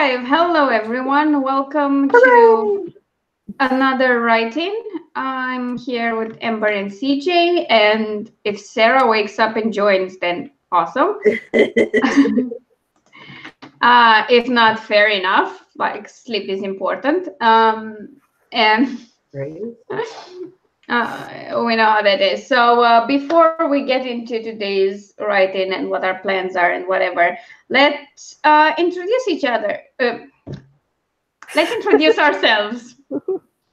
live. Hello, everyone. Welcome Hooray! to another writing. I'm here with Amber and CJ, and if Sarah wakes up and joins, then awesome. If not, fair enough. Like sleep is important. And Right. we know how that is. So before we get into today's writing and what our plans are and whatever, let's introduce each other. Let's introduce ourselves.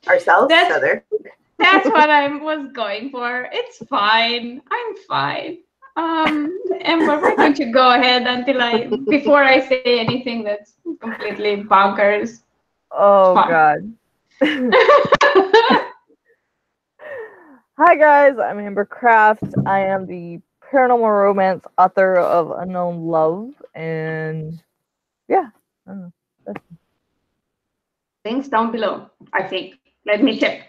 Ourselves? That's what I was going for. It's fine. I'm fine. Amber, why don't you go ahead before I say anything that's completely bonkers. Oh, God. Hi, guys. I'm Amber Craft. I am the paranormal romance author of Unknown Love. And yeah, I don't know. Links down below, I think. Let me check.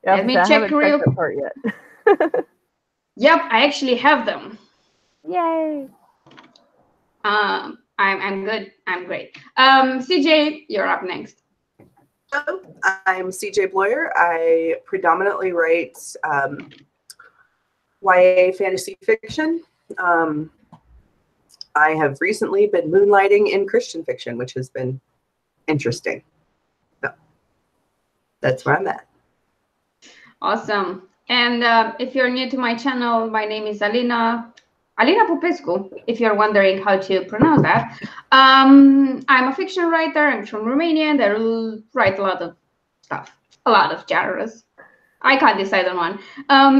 Yeah, Let me check real quick. Part yet. Yep, I actually have them. Yay. I'm good. I'm great. CJ, you're up next. Hello, I'm CJ Bloyer. I predominantly write YA fantasy fiction. I have recently been moonlighting in Christian fiction, which has been interesting. So that's where I'm at. Awesome. And if you're new to my channel, my name is Alina Popescu, if you're wondering how to pronounce that. I'm a fiction writer. I'm from Romania, and I write a lot of stuff, a lot of genres. I can't decide on one.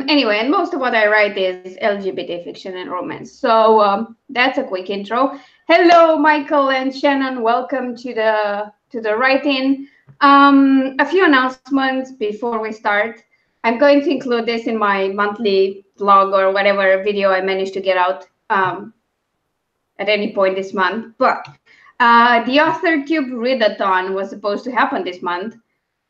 Anyway, and most of what I write is LGBT fiction and romance. So that's a quick intro. Hello, Michael and Shannon. Welcome to the writing. A few announcements before we start. I'm going to include this in my monthly vlog or whatever video I manage to get out at any point this month. But the AuthorTube readathon was supposed to happen this month.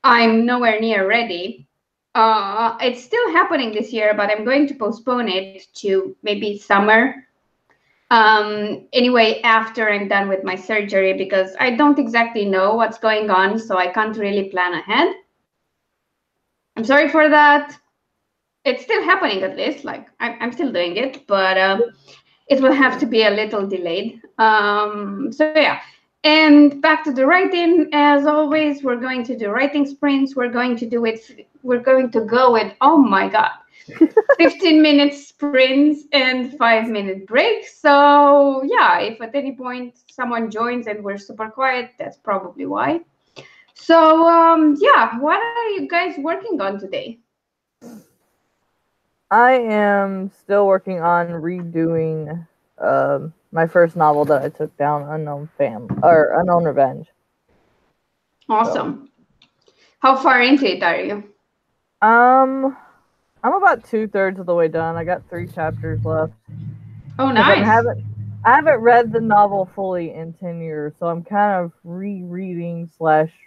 I'm nowhere near ready. It's still happening this year, but I'm going to postpone it to maybe summer. Anyway, after I'm done with my surgery, because I don't exactly know what's going on, so I can't really plan ahead. I'm sorry for that. It's still happening, at least. Like I'm still doing it, but it will have to be a little delayed. So yeah. And back to the writing. As always, we're going to do writing sprints. We're going to go with, oh my God, 15-minute sprints and 5-minute breaks. So yeah, if at any point someone joins and we're super quiet, that's probably why. So yeah, what are you guys working on today? I am still working on redoing my first novel that I took down, Unknown Revenge. Awesome. So. How far into it are you? I'm about 2/3 of the way done. I got 3 chapters left. Oh, nice. I haven't read the novel fully in 10 years, so I'm kind of rereading /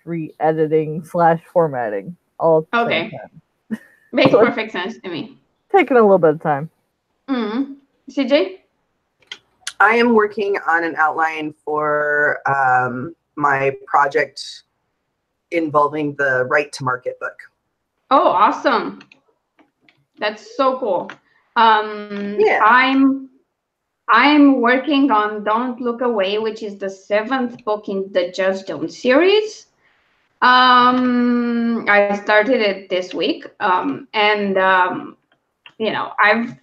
re-editing / formatting all at the same time. Makes perfect sense to me. Taking a little bit of time. CJ? I am working on an outline for my project involving the Right to Market book. Oh, awesome. That's so cool. Yeah. I'm working on Don't Look Away, which is the 7th book in the Just Don't series. I started it this week, you know, I've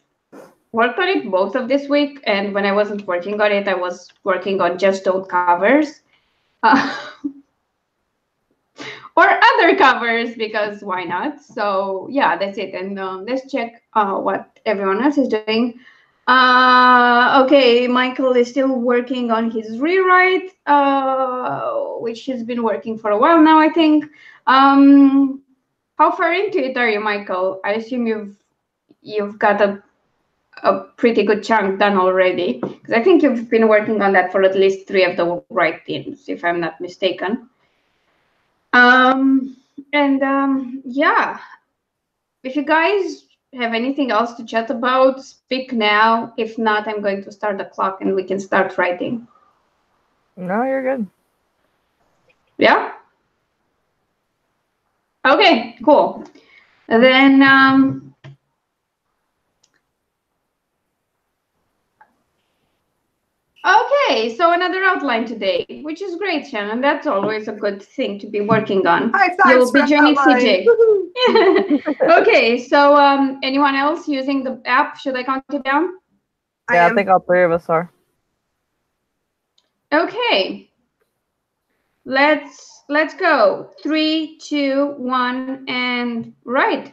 worked on it both of this week, and when I wasn't working on it, I was working on Just Don't covers. Or other covers, because why not? So yeah, that's it. And let's check what everyone else is doing. Okay, Michael is still working on his rewrite, which he's been working for a while now, I think. How far into it are you, Michael? I assume you've got a pretty good chunk done already, because I think you've been working on that for at least 3 of the writings, if I'm not mistaken. Yeah, if you guys have anything else to chat about, speak now. If not, I'm going to start the clock and we can start writing. No, you're good. Yeah? Okay, cool. Then, okay, so another outline today, which is great, Shannon. That's always a good thing to be working on. High fives You'll be for joining outline. CJ. Woohoo. Okay, so anyone else using the app? Should I count it down? Yeah, I think all three of us are. Okay. Let's go. 3, 2, 1, and right.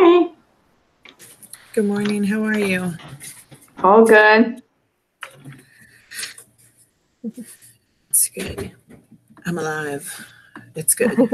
Hi. Good morning. How are you? All good. It's good. I'm alive. It's good.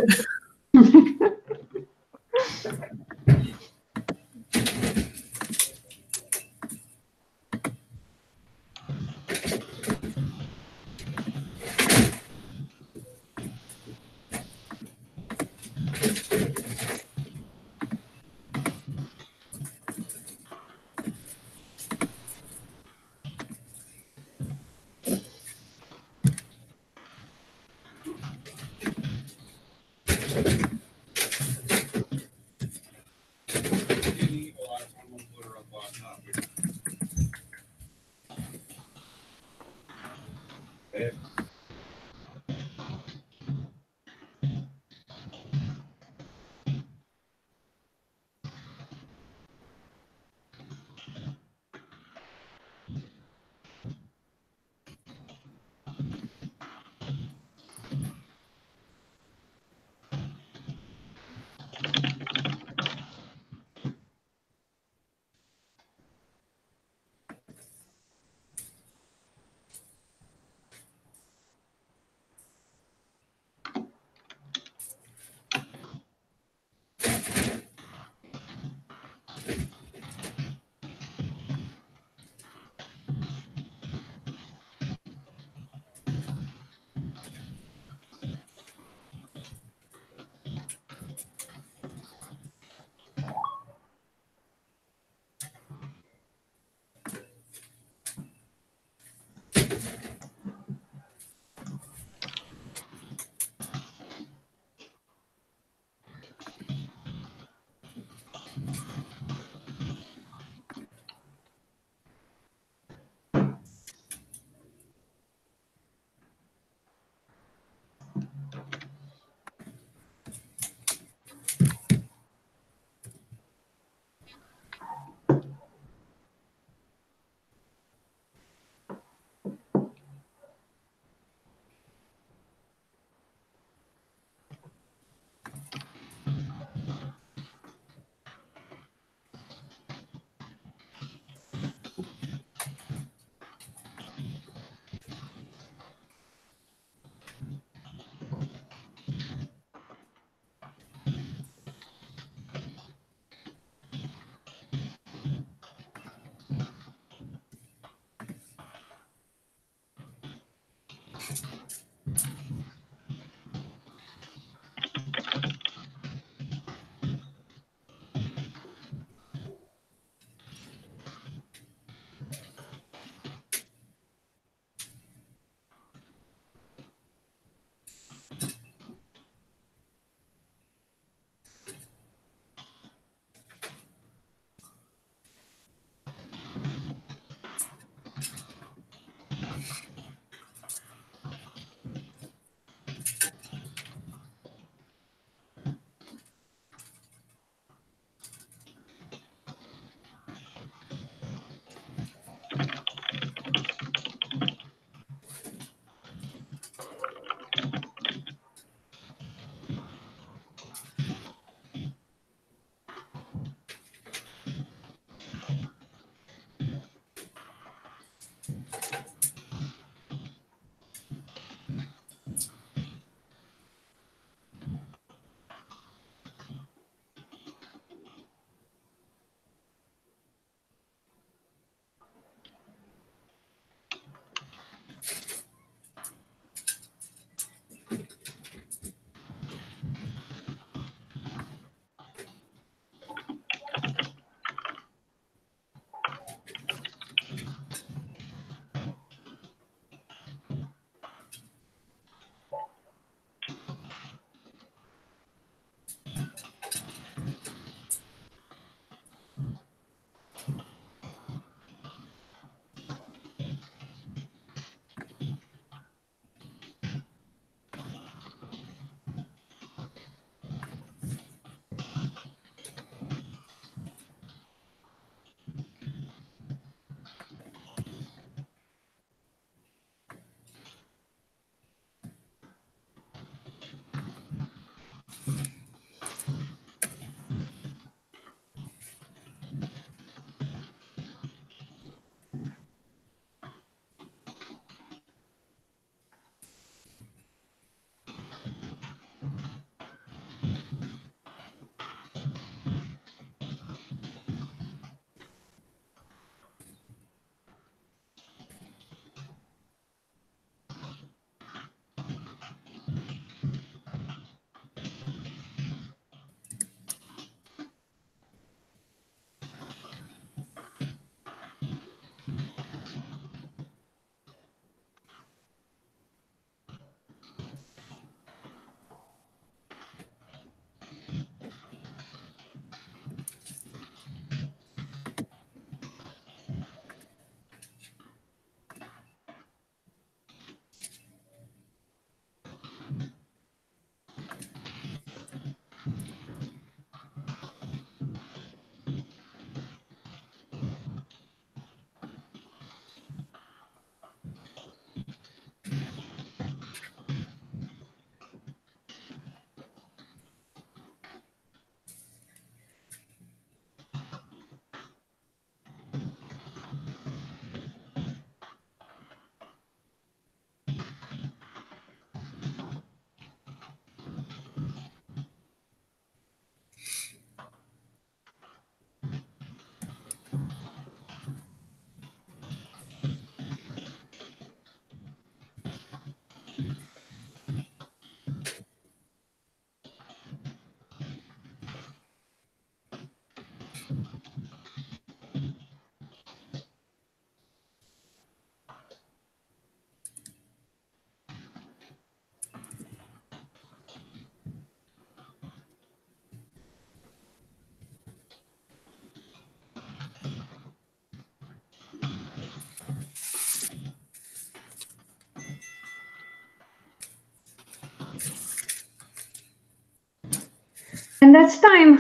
And that's time.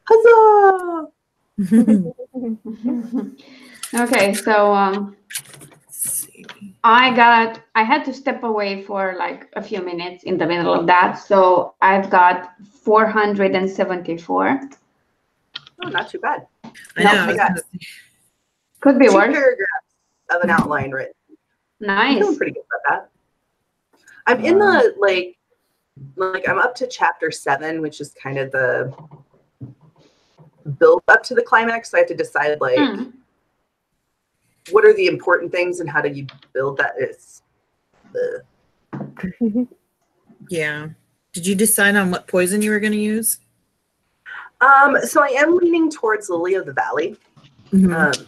Huzzah! Okay, so Let's see. I had to step away for like a few minutes in the middle of that. So I've got 474. Oh, not too bad. I No, know. I got Could be 2 worse. paragraphs of an outline written. I'm Nice. feeling pretty good about that. I'm in the like I'm up to chapter 7, which is kind of the build up to the climax. So I have to decide like what are the important things and how do you build that? It's Yeah. Did you decide on what poison you were going to use? so I am leaning towards Lily of the Valley. Mhm.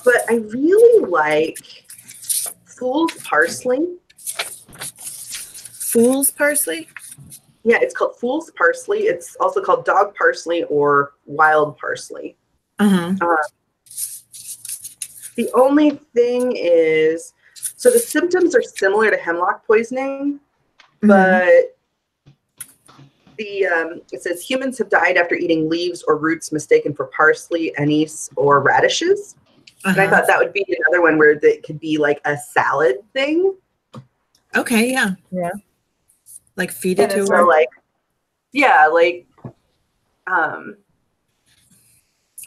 But I really like Fool's Parsley. Fool's parsley? Yeah, it's called Fool's Parsley. It's also called Dog Parsley or Wild Parsley. Uh-huh. The only thing is, so the symptoms are similar to hemlock poisoning, but it says humans have died after eating leaves or roots mistaken for parsley, anise, or radishes. And I thought that would be another one where that could be like a salad thing. Okay, yeah. Yeah. Like feed it to So her. like, yeah, like,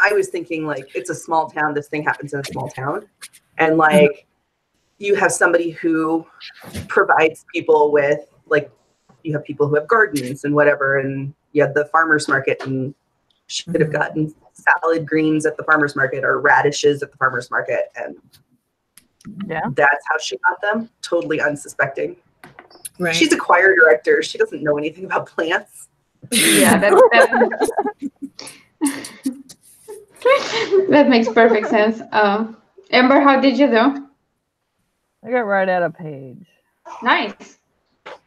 I was thinking like it's a small town. This thing happens in a small town, and like you have somebody who provides people with like you have people who have gardens and whatever, and you have the farmers market, and she could have gotten salad greens at the farmers market or radishes at the farmers market, and that's how she got them. Totally unsuspecting. Right. She's a choir director. She doesn't know anything about plants. Yeah, that makes perfect sense. Amber, how did you do? I got right at a page. Nice.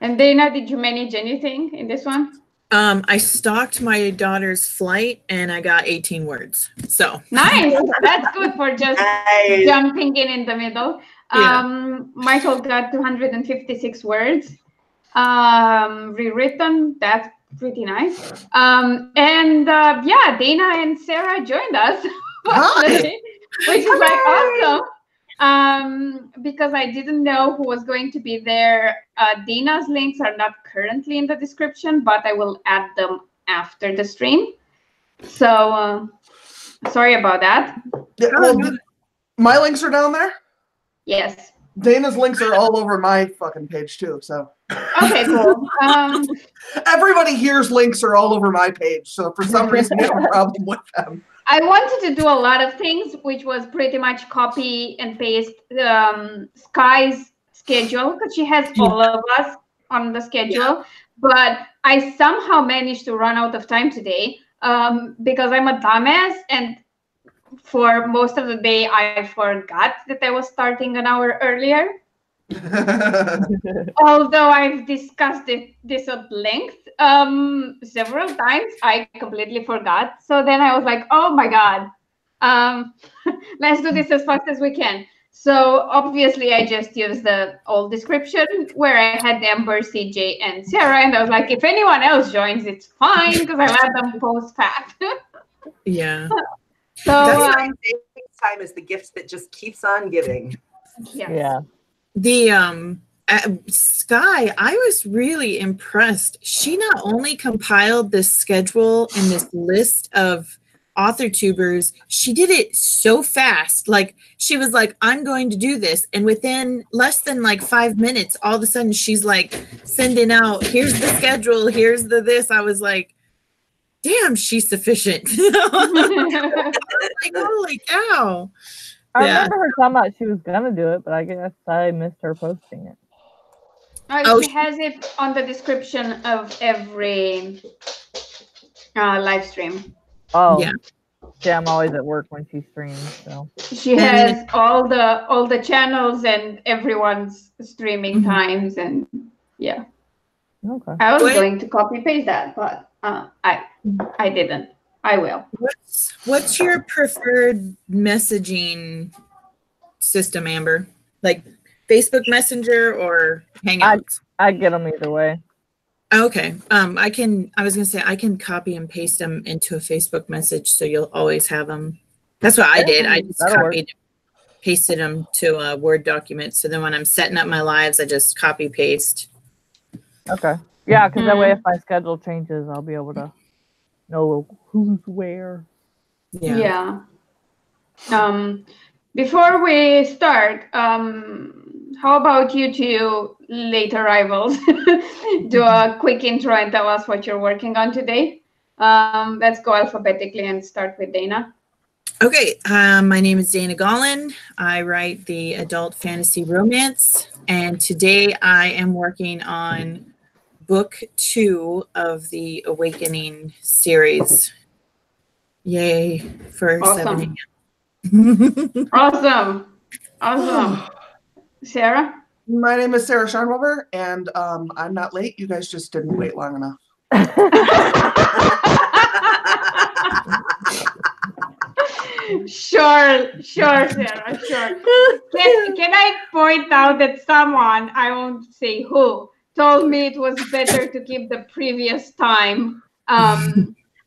And Dana, did you manage anything in this one? I stalked my daughter's flight and I got 18 words. So nice. That's good for just jumping in the middle. Michael got 256 words. Rewritten, that's pretty nice. Yeah, Dana and Sarah joined us, which is like awesome. Because I didn't know who was going to be there. Dana's links are not currently in the description, but I will add them after the stream. So sorry about that. Yeah, well, my links are down there. Yes. Dana's links are all over my fucking page too. So. Okay, cool. Everybody here's links are all over my page, so for some reason I have a problem with them. I wanted to do a lot of things, which was pretty much copy and paste Sky's schedule, because she has all of us on the schedule. But I somehow managed to run out of time today because I'm a dumbass, and for most of the day I forgot that I was starting an hour earlier. Although I've discussed this at length several times, I completely forgot. So then I was like, oh my God, let's do this as fast as we can. So obviously I just used the old description where I had Amber, CJ, and Sarah. And I was like, if anyone else joins, it's fine because I let them post fact. Yeah. So that's time is the gift that just keeps on giving. Yes. Yeah. The Sky, I was really impressed. She not only compiled this schedule and this list of author tubers, she did it so fast. Like she was like, I'm going to do this. And within less than like 5 minutes, all of a sudden she's like sending out, here's the schedule, here's the this. I was like, damn, she's sufficient. Like, holy cow. I remember her talking about she was gonna do it, but I guess I missed her posting it. She has it on the description of every live stream. Oh, Yeah. yeah. I'm always at work when she streams, so. She has all the channels and everyone's streaming times, and yeah. Okay. I was going to copy paste that, but I didn't. I will. What's your preferred messaging system, Amber? Like Facebook Messenger or Hangouts? I get them either way. Okay. I was gonna say I can copy and paste them into a Facebook message, so you'll always have them. That's what I did. I just pasted them to a Word document. So then when I'm setting up my lives, I just copy paste. Okay. Yeah, because that way if my schedule changes, I'll be able to know who's where. Yeah. Before we start, how about you two late arrivals do a quick intro and tell us what you're working on today? Let's go alphabetically and start with Dana. Okay, my name is Dana Gollin. I write the adult fantasy romance, and today I am working on book 2 of the Awakening series. Yay for 7 a.m. Awesome. Sarah? My name is Sarah Scharnweber, and I'm not late. You guys just didn't wait long enough. Sure, Sarah, sure. Can I point out that someone, I won't say who, told me it was better to keep the previous time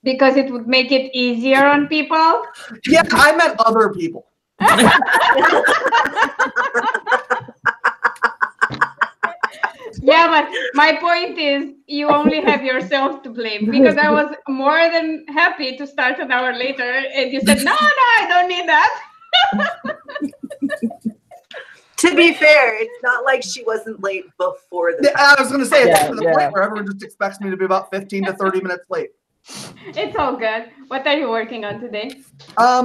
because it would make it easier on people? Yeah, I meant other people. Yeah, but my point is you only have yourself to blame, because I was more than happy to start an hour later and you said, no, I don't need that. To be fair, it's not like she wasn't late before the time. I was going to say, it's to the point where everyone just expects me to be about 15 to 30 minutes late. It's all good. What are you working on today? I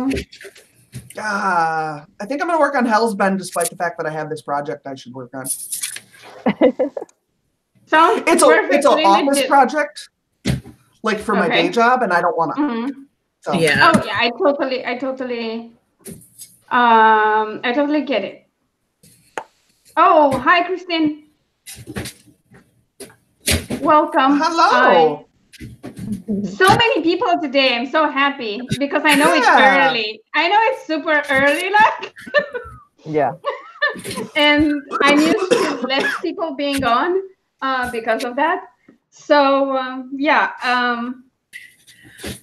think I'm going to work on Hell's Bend, despite the fact that I have this project I should work on. It's an office project, like for my day job, and I don't want to. So. Yeah. Oh yeah, I totally get it. Oh, hi, Christine. Welcome. Hello. So many people today. I'm so happy because I know it's early. I know it's super early, like. Yeah. And I'm used to less people being on because of that. So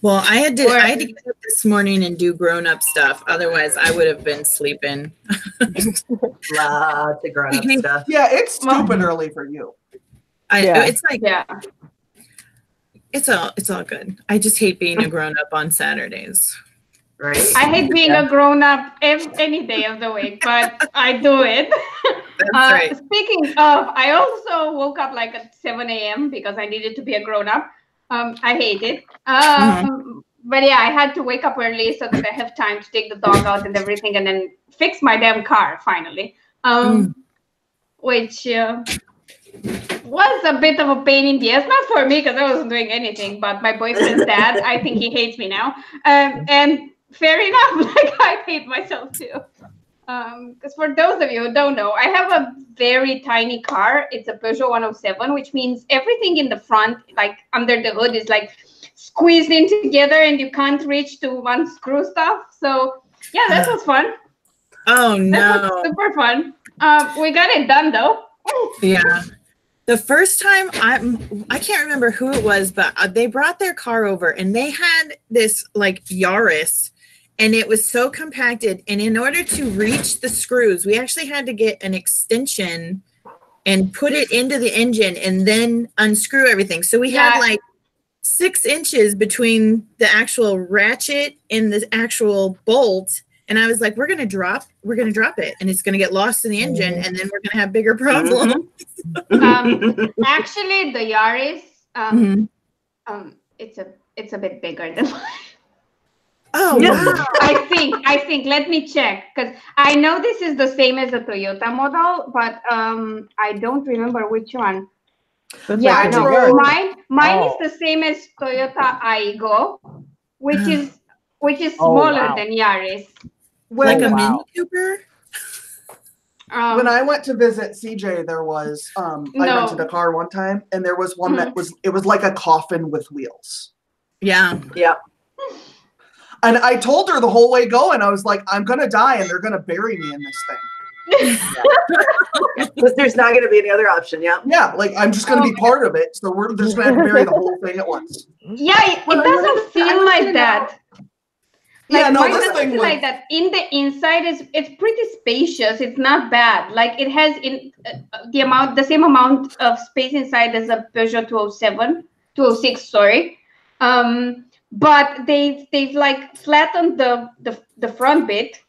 well, I had to get up this morning and do grown-up stuff. Otherwise, I would have been sleeping. Lots of grown-up stuff. Yeah, it's stupid early for you. It's like it's all good. I just hate being a grown-up on Saturdays. Right. I hate being a grown-up any day of the week, but I do it. That's right. Speaking of, I also woke up like at 7 a.m. because I needed to be a grown-up. I hate it. But yeah, I had to wake up early so that I have time to take the dog out and everything and then fix my damn car finally. Which was a bit of a pain in the ass. Not for me because I wasn't doing anything, but my boyfriend's dad, I think he hates me now. And fair enough, like I hate myself too. Because for those of you who don't know, I have a very tiny car. It's a Peugeot 107, which means everything in the front, like under the hood, is like squeezed in together and you can't reach to unscrew stuff. So yeah, that was fun. Oh no. That was super fun. We got it done though. Yeah. The first time I can't remember who it was, but they brought their car over and they had this like Yaris. And it was so compacted. And in order to reach the screws, we actually had to get an extension and put it into the engine and then unscrew everything. So we had like 6 inches between the actual ratchet and the actual bolt. And I was like, we're going to drop it. And it's going to get lost in the engine. And then we're going to have bigger problems. Actually, the Yaris, it's a bit bigger than mine. Oh, wow. I think. Let me check because I know this is the same as a Toyota model, but I don't remember which one. Yeah, like no, mine is Oh. the same as Toyota Aygo, which is Oh, smaller wow. than Yaris. Like a wow. Mini Cooper? When I went to visit CJ, there was I rented a car one time, and there was one that was like a coffin with wheels. Yeah. Yeah. And I told her the whole way going, I was like, I'm gonna die, and they're gonna bury me in this thing. Because there's not going to be any other option. Yeah. Yeah, like I'm just gonna be part of it, so we're just gonna have to bury the whole thing at once. Yeah, it doesn't feel like that. Like, yeah, no, mine this doesn't thing feel was like that. In the inside, it's pretty spacious. It's not bad. Like it has the same amount of space inside as a Peugeot 206, sorry. But they've like flattened the front bit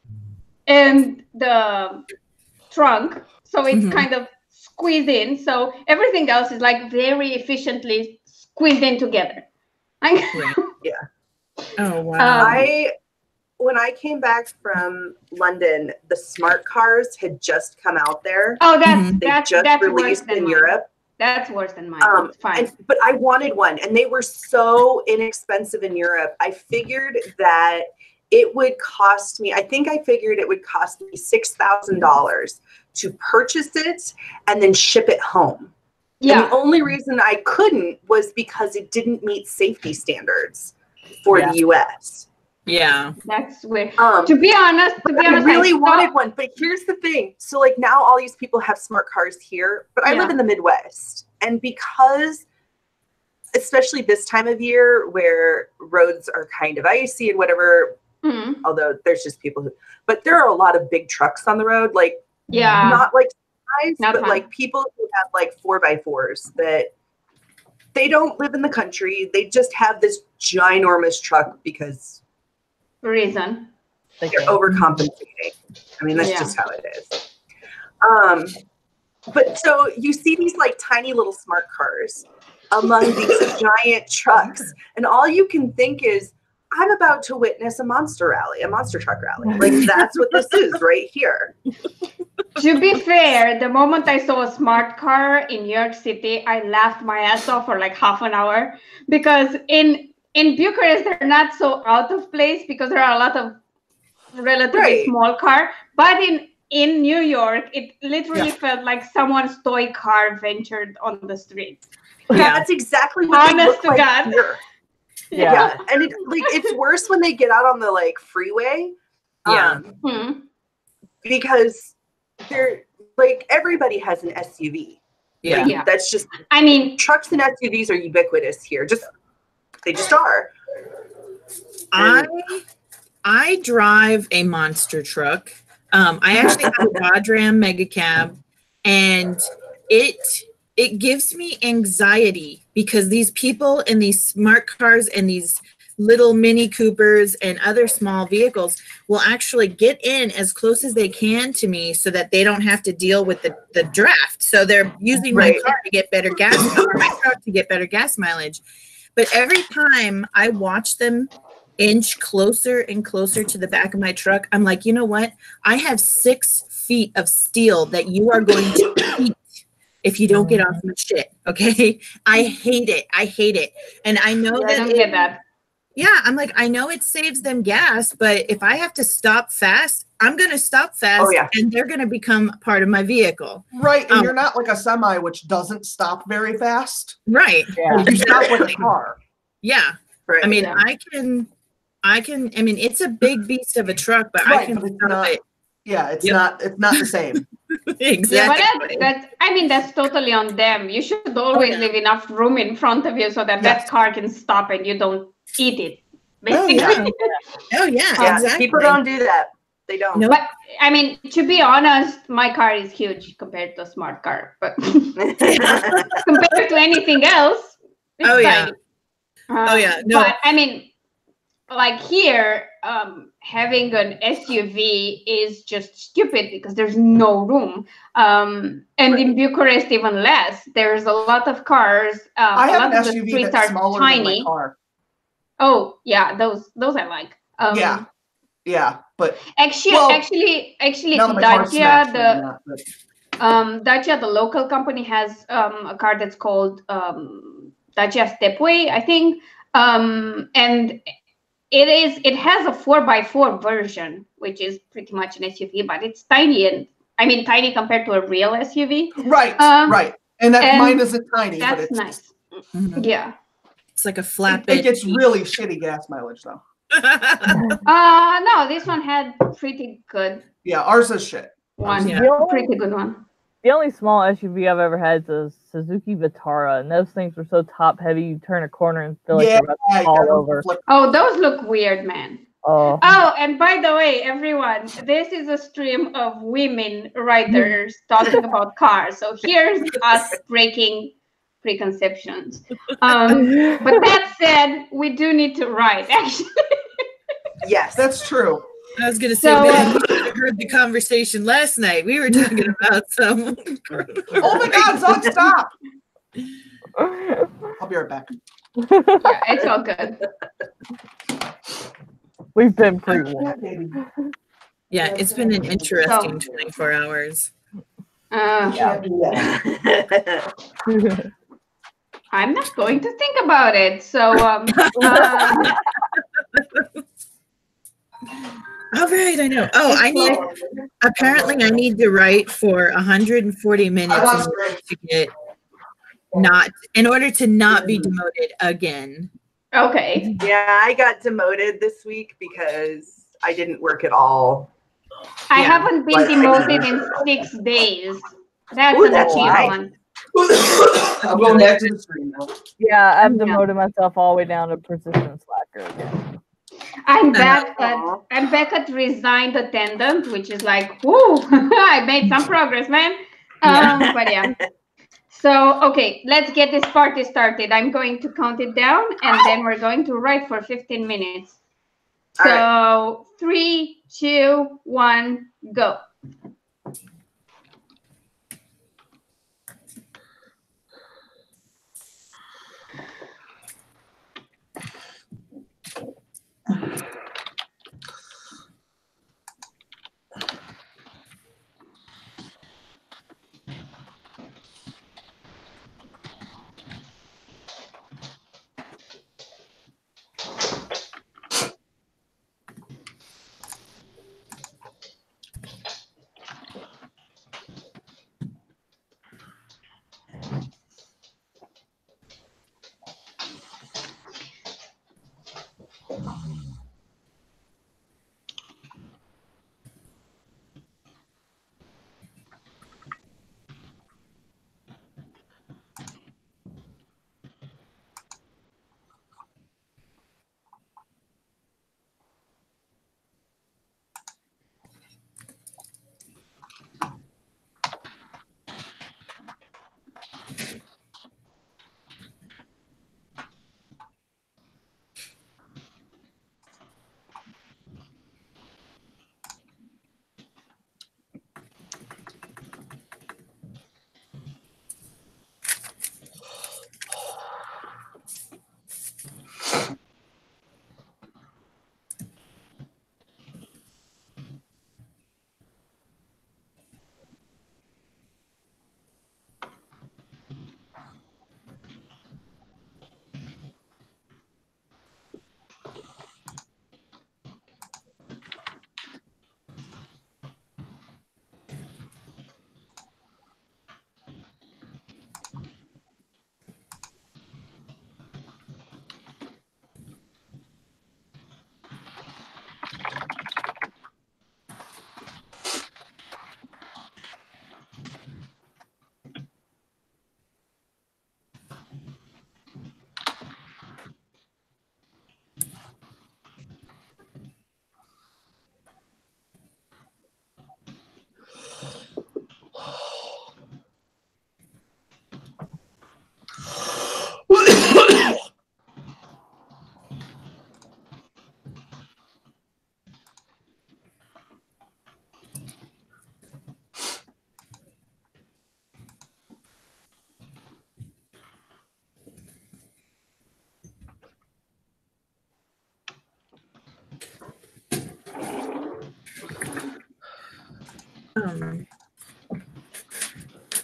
and the trunk, so it's kind of squeezed in. So everything else is like very efficiently squeezed in together. Yeah. Oh, wow. When I came back from London, the smart cars had just come out there. Oh, they just released in Europe. That's worse than mine. It's fine. But I wanted one, and they were so inexpensive in Europe. I figured that it would cost me, I figured it would cost me $6,000 to purchase it and then ship it home. Yeah. And the only reason I couldn't was because it didn't meet safety standards for the US. Yeah. That's weird. To be honest, I really wanted one. But here's the thing. So like now all these people have smart cars here, but I live in the Midwest. And because especially this time of year where roads are kind of icy and whatever, although there's just people but there are a lot of big trucks on the road, like not like size, but like people who have like 4x4s that they don't live in the country. They just have this ginormous truck because reason they're overcompensating. I mean, that's just how it is. But so you see these like tiny little smart cars among these giant trucks, and all you can think is, I'm about to witness a monster truck rally. Like that's what this is right here. To be fair, the moment I saw a smart car in New York City, I laughed my ass off for like half an hour because in Bucharest, they're not so out of place because there are a lot of relatively small car. But in New York, it literally felt like someone's toy car ventured on the street. Yeah, that's exactly what they look like God. Here. Yeah, and it's worse when they get out on the like freeway. Because they're like everybody has an SUV. Yeah. That's just. I mean, trucks and SUVs are ubiquitous here. They just are. I drive a monster truck. I actually have a Dodge Ram Mega Cab, and it gives me anxiety because these people in these smart cars and these little Mini Coopers and other small vehicles will actually get in as close as they can to me so that they don't have to deal with the draft. So they're using my car to get better gas, or my truck to get better gas mileage. But every time I watch them inch closer and closer to the back of my truck, I'm like, you know what? I have 6 feet of steel that you are going to eat if you don't get off my shit. Okay. I hate it. And I know I don't get that. Yeah. I'm like, I know it saves them gas, but if I have to stop fast, I'm going to stop fast and they're going to become part of my vehicle. Right. And you're not like a semi, which doesn't stop very fast. Right. Yeah. You stop like a car. Yeah. Right. I mean, I mean, it's a big beast of a truck, but I can stop it. Yeah. It's not the same. Exactly. Yeah, but that's totally on them. You should always leave enough room in front of you so that that car can stop and you don't eat it. Basically. Oh yeah. Exactly. People don't do that. They don't. Nope. But I mean, to be honest, my car is huge compared to a smart car. But compared to anything else, it's tiny. No. But I mean, like here, having an SUV is just stupid because there's no room. And in Bucharest, even less. There's a lot of cars. I have a lot an of the SUV streets that's are smaller tiny. than my car. Oh yeah, those I like. Yeah, but actually, now that my card's smashed, maybe Dacia, not, but- Dacia, the local company, has a car that's called Dacia Stepway, I think, and it has a 4x4 version, which is pretty much an SUV, but it's tiny, and I mean tiny compared to a real SUV. Right, right, and mine isn't tiny, but that's it's nice. Mhm. Yeah. It's like a it flatbed. gets really shitty gas mileage though. No, this one had pretty good Yeah, ours is shit. one. Yeah. Pretty good one. The only small SUV I've ever had is a Suzuki Vitara, and those things were so top heavy, you turn a corner and feel like you're about to fall over. Oh, those look weird, man. Oh, and by the way, everyone, this is a stream of women writers talking about cars. So here's us breaking preconceptions. But that said, we do need to write, actually. Yes, That's true. I was gonna say, man, you should have heard the conversation last night. We were talking about some. Oh my God, Zog, stop! I'll be right back. Yeah, it's all good. We've been pre-warned. Yeah, it's been an interesting 24 hours. I'm not going to think about it. So, All right, I know. Oh, apparently I need to write for 140 minutes in order to not be demoted again. Okay. Yeah, I got demoted this week because I didn't work at all. I haven't been demoted in 6 days. That's an achievement. I'm going back to the screen now. Yeah, I've demoted myself all the way down to persistent slacker again. I'm back at resigned attendant, which is like, whoo, I made some progress, man. But yeah. So, okay, let's get this party started. I'm going to count it down, and then we're going to write for 15 minutes. So, 3, 2, 1, go.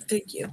Thank you.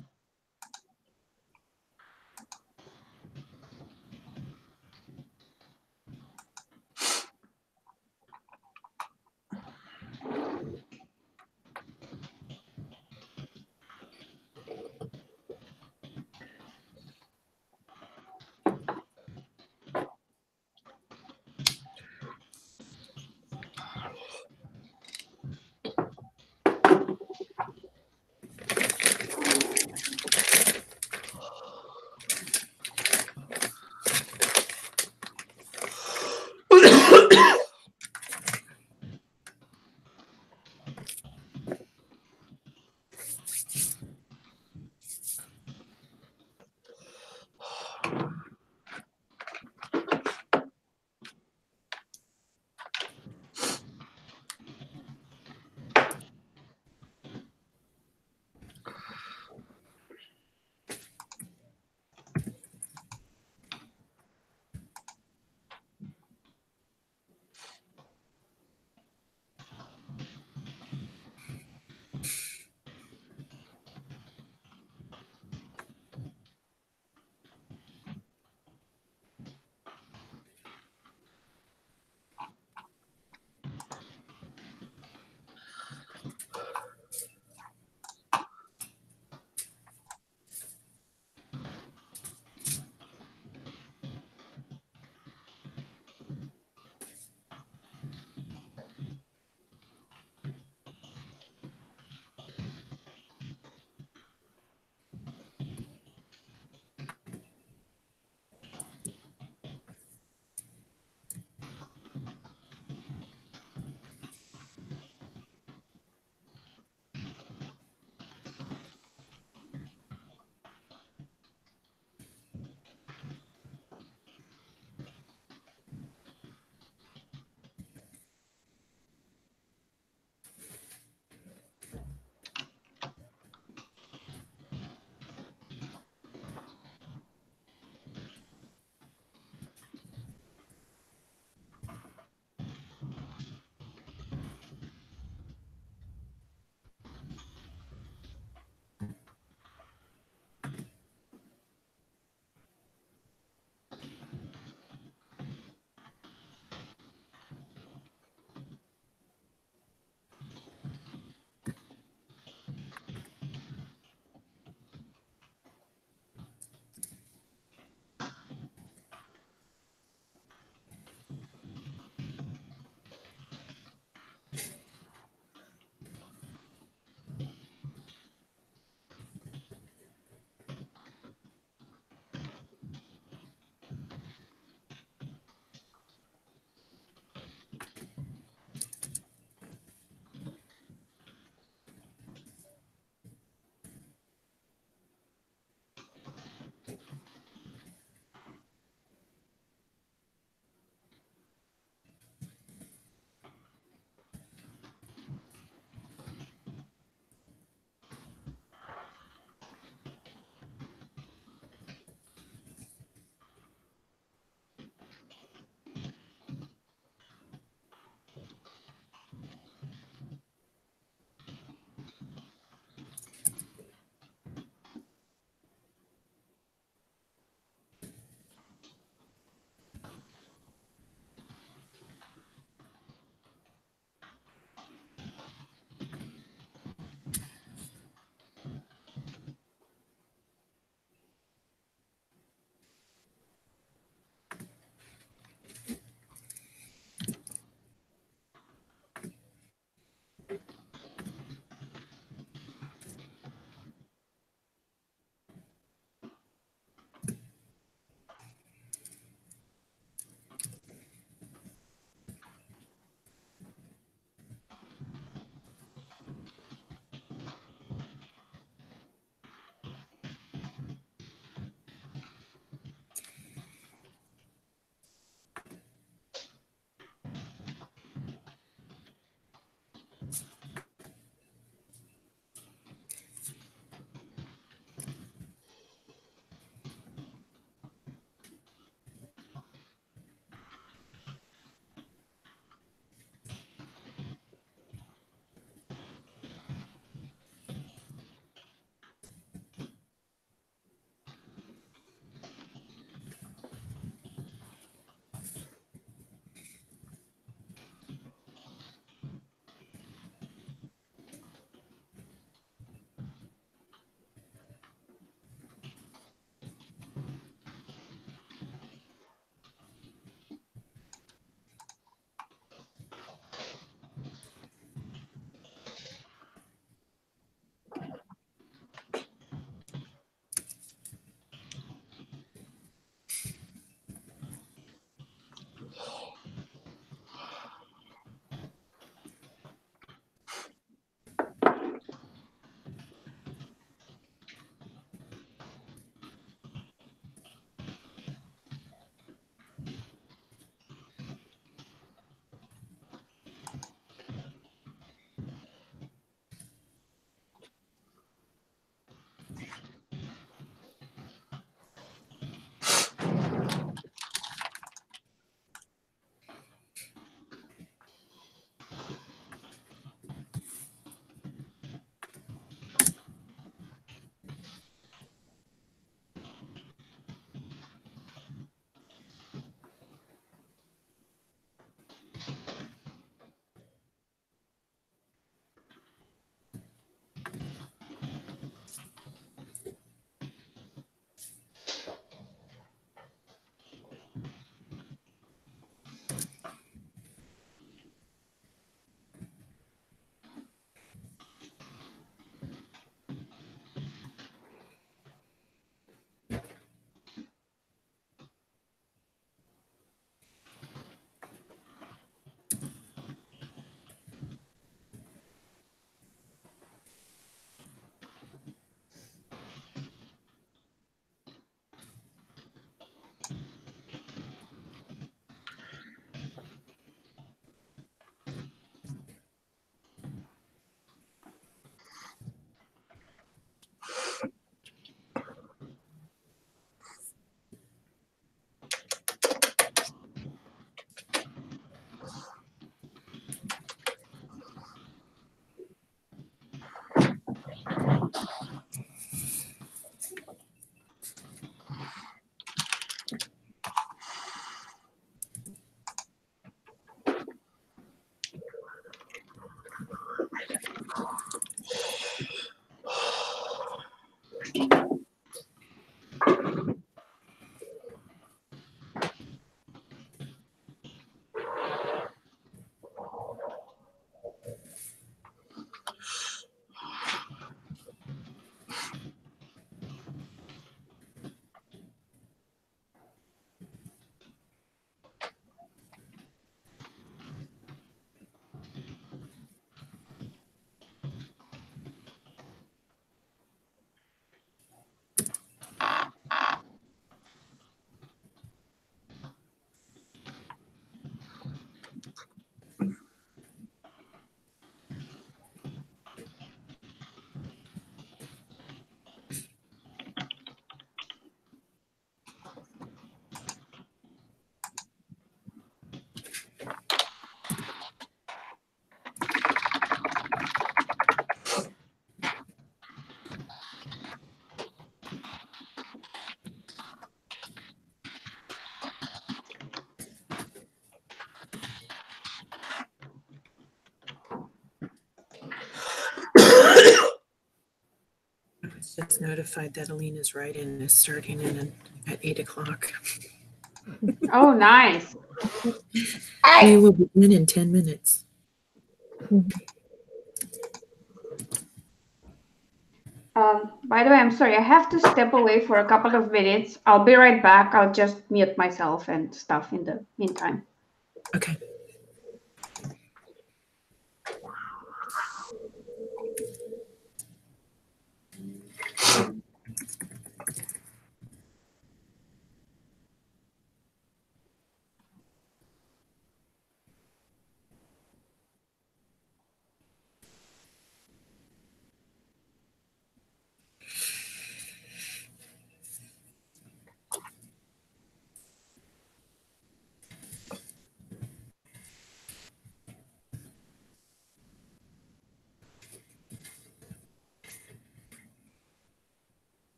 Just notified that Alina's write-in is starting at 8 o'clock. Oh, nice. We will begin in 10 minutes. By the way, I'm sorry. I have to step away for a couple of minutes. I'll be right back. I'll just mute myself and stuff in the meantime. Okay.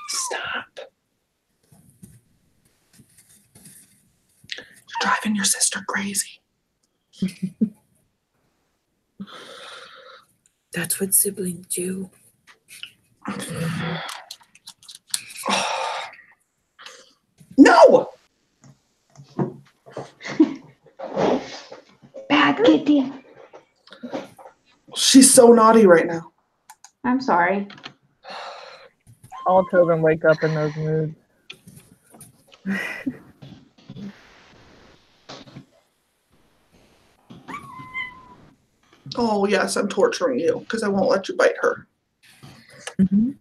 Stop. You're driving your sister crazy. That's what siblings do. No! Bad kitty. She's so naughty right now. I'm sorry. All children wake up in those moods. Oh, yes, I'm torturing you because I won't let you bite her. Mm-hmm.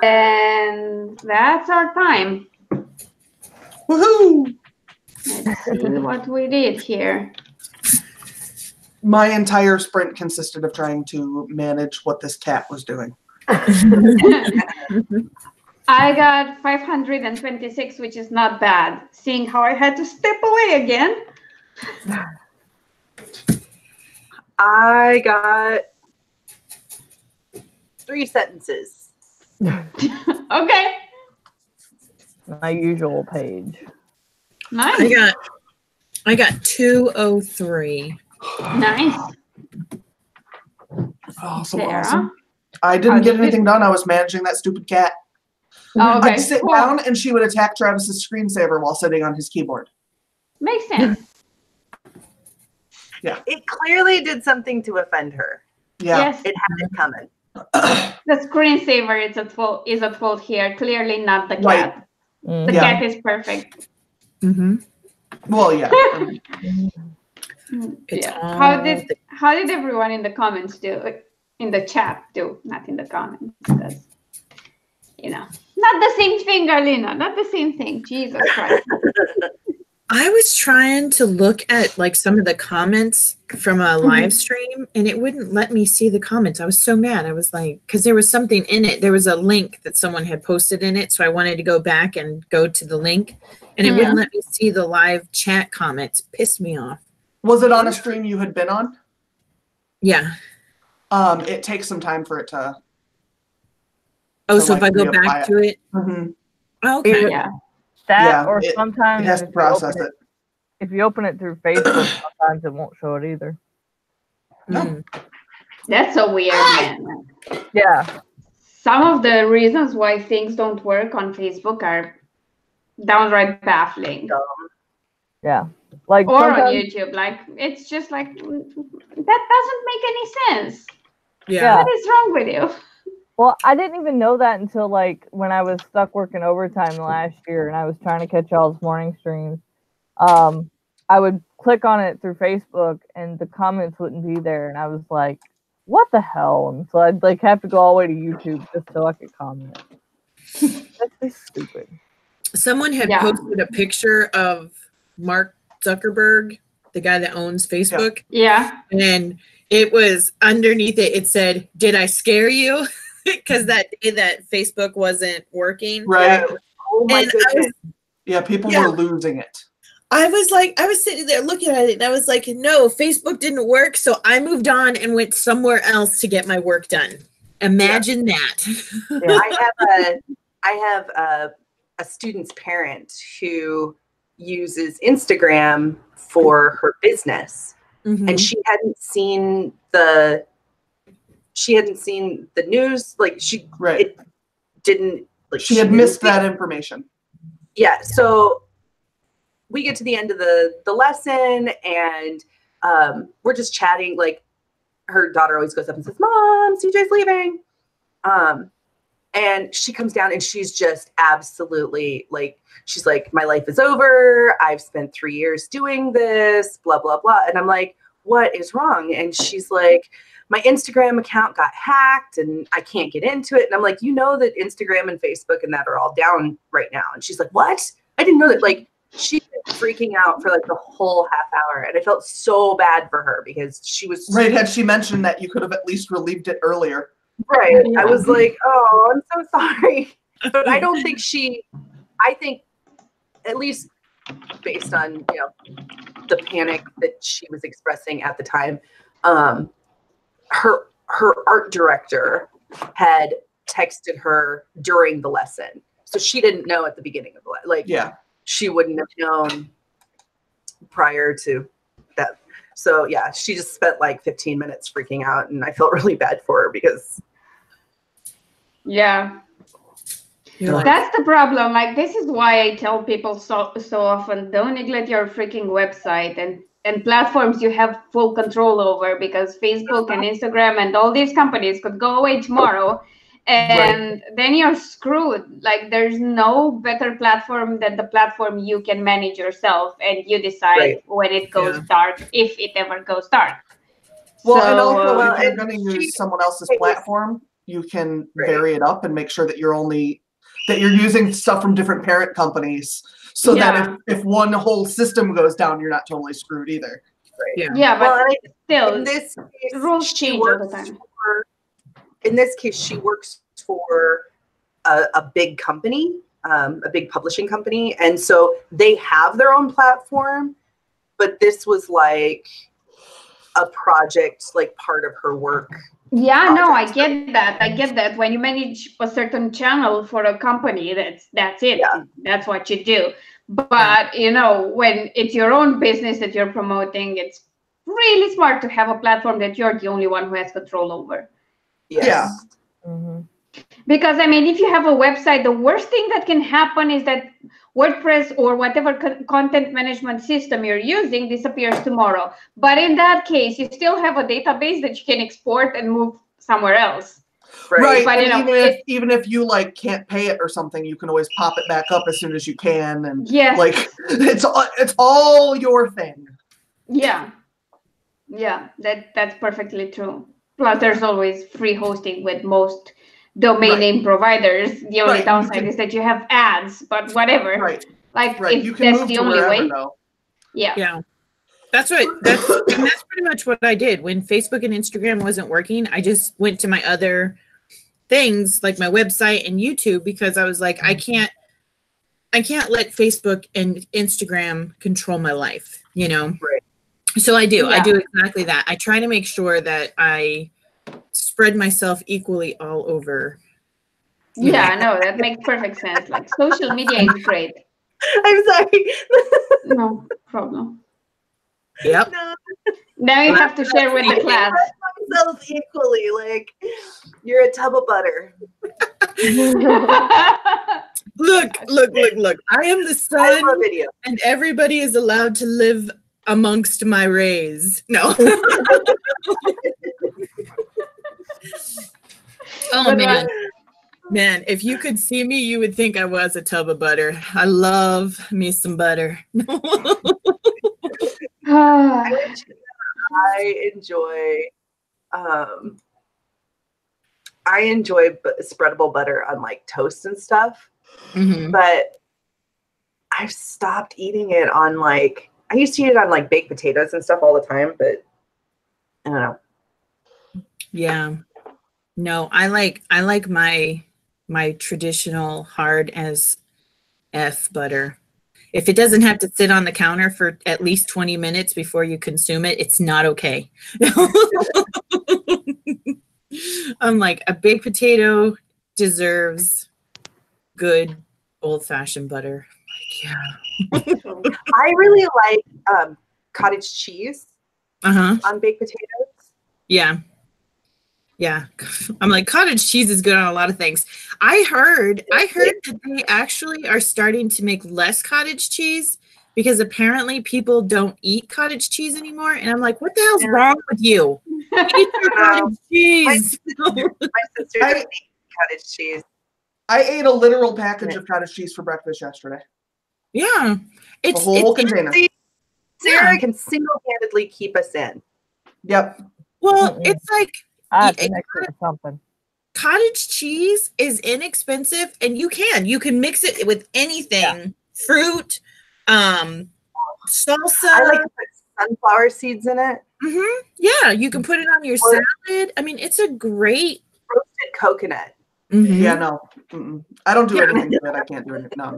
And that's our time. Woohoo! Let's see what we did here. My entire sprint consisted of trying to manage what this cat was doing. I got 526, which is not bad, seeing how I had to step away again. I got 3 sentences. Okay. my usual page. Nice. I got 203. Nice. Awesome, Sarah? awesome. I didn't get anything done. I was managing that stupid cat. Oh, okay. I'd sit down and she would attack Travis's screensaver while sitting on his keyboard. Makes sense. Yeah. It clearly did something to offend her. Yeah. Yes. It had it coming. The screensaver is at fault here. Clearly not the cat. Right. The Yeah. cat is perfect. Mm-hmm. Well, yeah. Yeah. How did everyone in the comments do? In the chat do, not in the comments. Because, not the same thing, Alina. Not the same thing. Jesus Christ. I was trying to look at like some of the comments from a live stream and it wouldn't let me see the comments. I was so mad. I was like, because there was something in it. There was a link that someone had posted in it. So I wanted to go back and go to the link and it wouldn't let me see the live chat comments. Pissed me off. Was it on a stream you had been on? Yeah. It takes some time for it to. Oh, so if I go back to it. Mm-hmm. Okay. Yeah. That or sometimes it has to process it. If you open it through Facebook, sometimes it won't show it either. No. That's so weird, man. Yeah. Some of the reasons why things don't work on Facebook are downright baffling. Yeah. Like or on YouTube. Like, it's just like, that doesn't make any sense. Yeah. What is wrong with you? Well, I didn't even know that until like when I was stuck working overtime last year and I was trying to catch y'all's morning streams. I would click on it through Facebook and the comments wouldn't be there. And I was like, what the hell? And so I'd like have to go all the way to YouTube just so I could comment. That's just stupid. Someone had posted a picture of Mark Zuckerberg, the guy that owns Facebook. Yeah. And it was underneath it, it said, "Did I scare you?" Because that day that Facebook wasn't working. Right. Oh my goodness. People were losing it. I was sitting there looking at it and I was like, no, Facebook didn't work. So I moved on and went somewhere else to get my work done. Imagine that. Yeah. I have a student's parent who uses Instagram for her business. Mm-hmm. And she hadn't seen the news. Like it didn't like she had missed that information. Yeah. So we get to the end of the lesson and we're just chatting. Like her daughter always goes up and says, "Mom, CJ's leaving." And she comes down and she's just absolutely like, she's like, "My life is over. I've spent 3 years doing this, blah, blah, blah." And I'm like, "What is wrong?" And she's like, "My Instagram account got hacked and I can't get into it." And I'm like, "You know that Instagram and Facebook and that are all down right now." And she's like, "What? I didn't know that." Like, she was freaking out for like the whole half hour. And I felt so bad for her because she was right. Had she mentioned that, you could have at least relieved it earlier. Right. Yeah. I was like, "Oh, I'm so sorry." But I don't think I think at least based on, the panic that she was expressing at the time, her art director had texted her during the lesson. So she didn't know at the beginning of the lesson. She wouldn't have known prior to that. So she just spent like 15 minutes freaking out and I felt really bad for her because that's the problem. Like, this is why I tell people so often, don't neglect your freaking website and platforms you have full control over, because Facebook and Instagram and all these companies could go away tomorrow and then you're screwed. Like, there's no better platform than the platform you can manage yourself and you decide when it goes dark, if it ever goes dark. Well, and also if you're going to use someone else's platform, you can vary it up and make sure that you're using stuff from different parent companies, so that if one whole system goes down, you're not totally screwed either. Right. Yeah, but still, in this case, rules change all the time. In this case, she works for a big company, a big publishing company, and so they have their own platform. But this was like a project, like part of her work Yeah, no, I get that. I get that. When you manage a certain channel for a company, that's it. Yeah. That's what you do. But you know, when it's your own business that you're promoting, it's really smart to have a platform that you're the only one who has control over. Yes. Yeah. Mm-hmm. Because I mean, if you have a website, the worst thing that can happen is that WordPress or whatever content management system you're using disappears tomorrow. But in that case, you still have a database that you can export and move somewhere else. Right. But, And you know, even if you like can't pay it or something, you can always pop it back up as soon as you can. And Yes. like it's all your thing. Yeah. Yeah, that's perfectly true. Plus, there's always free hosting with most domain name providers. The only downside is that you have ads, but whatever. Right. Like, Right. if You can that's move the to only wherever way. though. Yeah. Yeah. That's and that's pretty much what I did. When Facebook and Instagram wasn't working, I just went to my other things like my website and YouTube because I was like, I can't let Facebook and Instagram control my life, you know? Right. So I do. Yeah. I do exactly that. I try to make sure that I spread myself equally all over. Yeah, no, that makes perfect sense. Like, social media is great. I'm sorry. No problem. Yep. No. Now you have to share with the class. Myself equally, like you're a tub of butter. Look. I am the I sun love video. and everybody is allowed to live amongst my rays. No. Oh, Good man. one. Man, if you could see me, you would think I was a tub of butter. I love me some butter. I enjoy spreadable butter on like toast and stuff, but I've stopped eating it on like, I used to eat it on like baked potatoes and stuff all the time, but I don't know. Yeah. No, I like my traditional hard as F butter. If it doesn't have to sit on the counter for at least 20 minutes before you consume it, it's not okay. I'm like, a baked potato deserves good old-fashioned butter. Like, yeah. I really like cottage cheese on baked potatoes. Yeah. Yeah. I'm like, cottage cheese is good on a lot of things. I heard that they actually are starting to make less cottage cheese because apparently people don't eat cottage cheese anymore. And I'm like, what the hell's wrong with you? Eat your cottage cheese. My sister doesn't eat cottage cheese. I ate a literal package of cottage cheese for breakfast yesterday. Yeah. A whole container. Sarah can single-handedly keep us in. Yep. Well, it's like something. Cottage cheese is inexpensive, and you can mix it with anything, fruit, salsa. I like to put sunflower seeds in it. Yeah, you can put it on your salad. I mean, it's a great roasted coconut. Yeah, no, I don't do anything to it. I can't do it. No.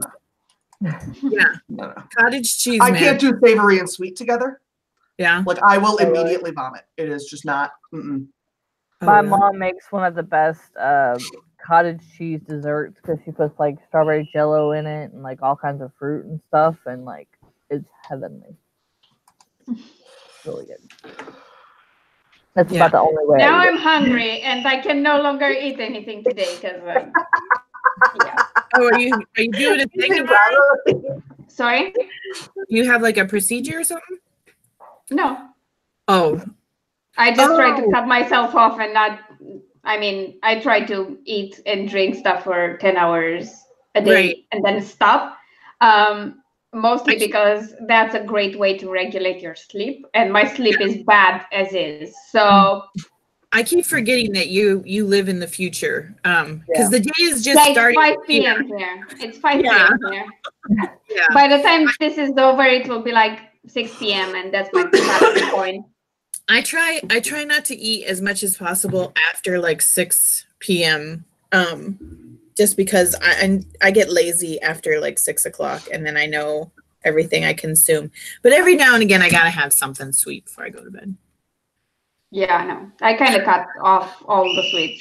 Yeah, no. Cottage cheese. I can't do savory and sweet together. Yeah, like I will immediately vomit. It is just not. My mom makes one of the best cottage cheese desserts because she puts like strawberry jello in it and like all kinds of fruit and stuff, and like it's heavenly. Really good. That's about the only way. Now I'm hungry and I can no longer eat anything today because Oh, are you doing a thing? Sorry? Do you have like a procedure or something? No. Oh. I just try to cut myself off and not, I mean, I try to eat and drink stuff for 10 hours a day and then stop. Mostly because that's a great way to regulate your sleep. And my sleep is bad as is. So I keep forgetting that you live in the future. Because the day is just starting. It's 5 p.m. here. It's 5 p.m. here. By the time this is over, it will be like 6 p.m. and that's my starting point. I try not to eat as much as possible after like 6 p.m. Just because I get lazy after like 6 o'clock and then I know everything I consume. But every now and again I gotta have something sweet before I go to bed. Yeah, no, I kind of cut off all the sweets.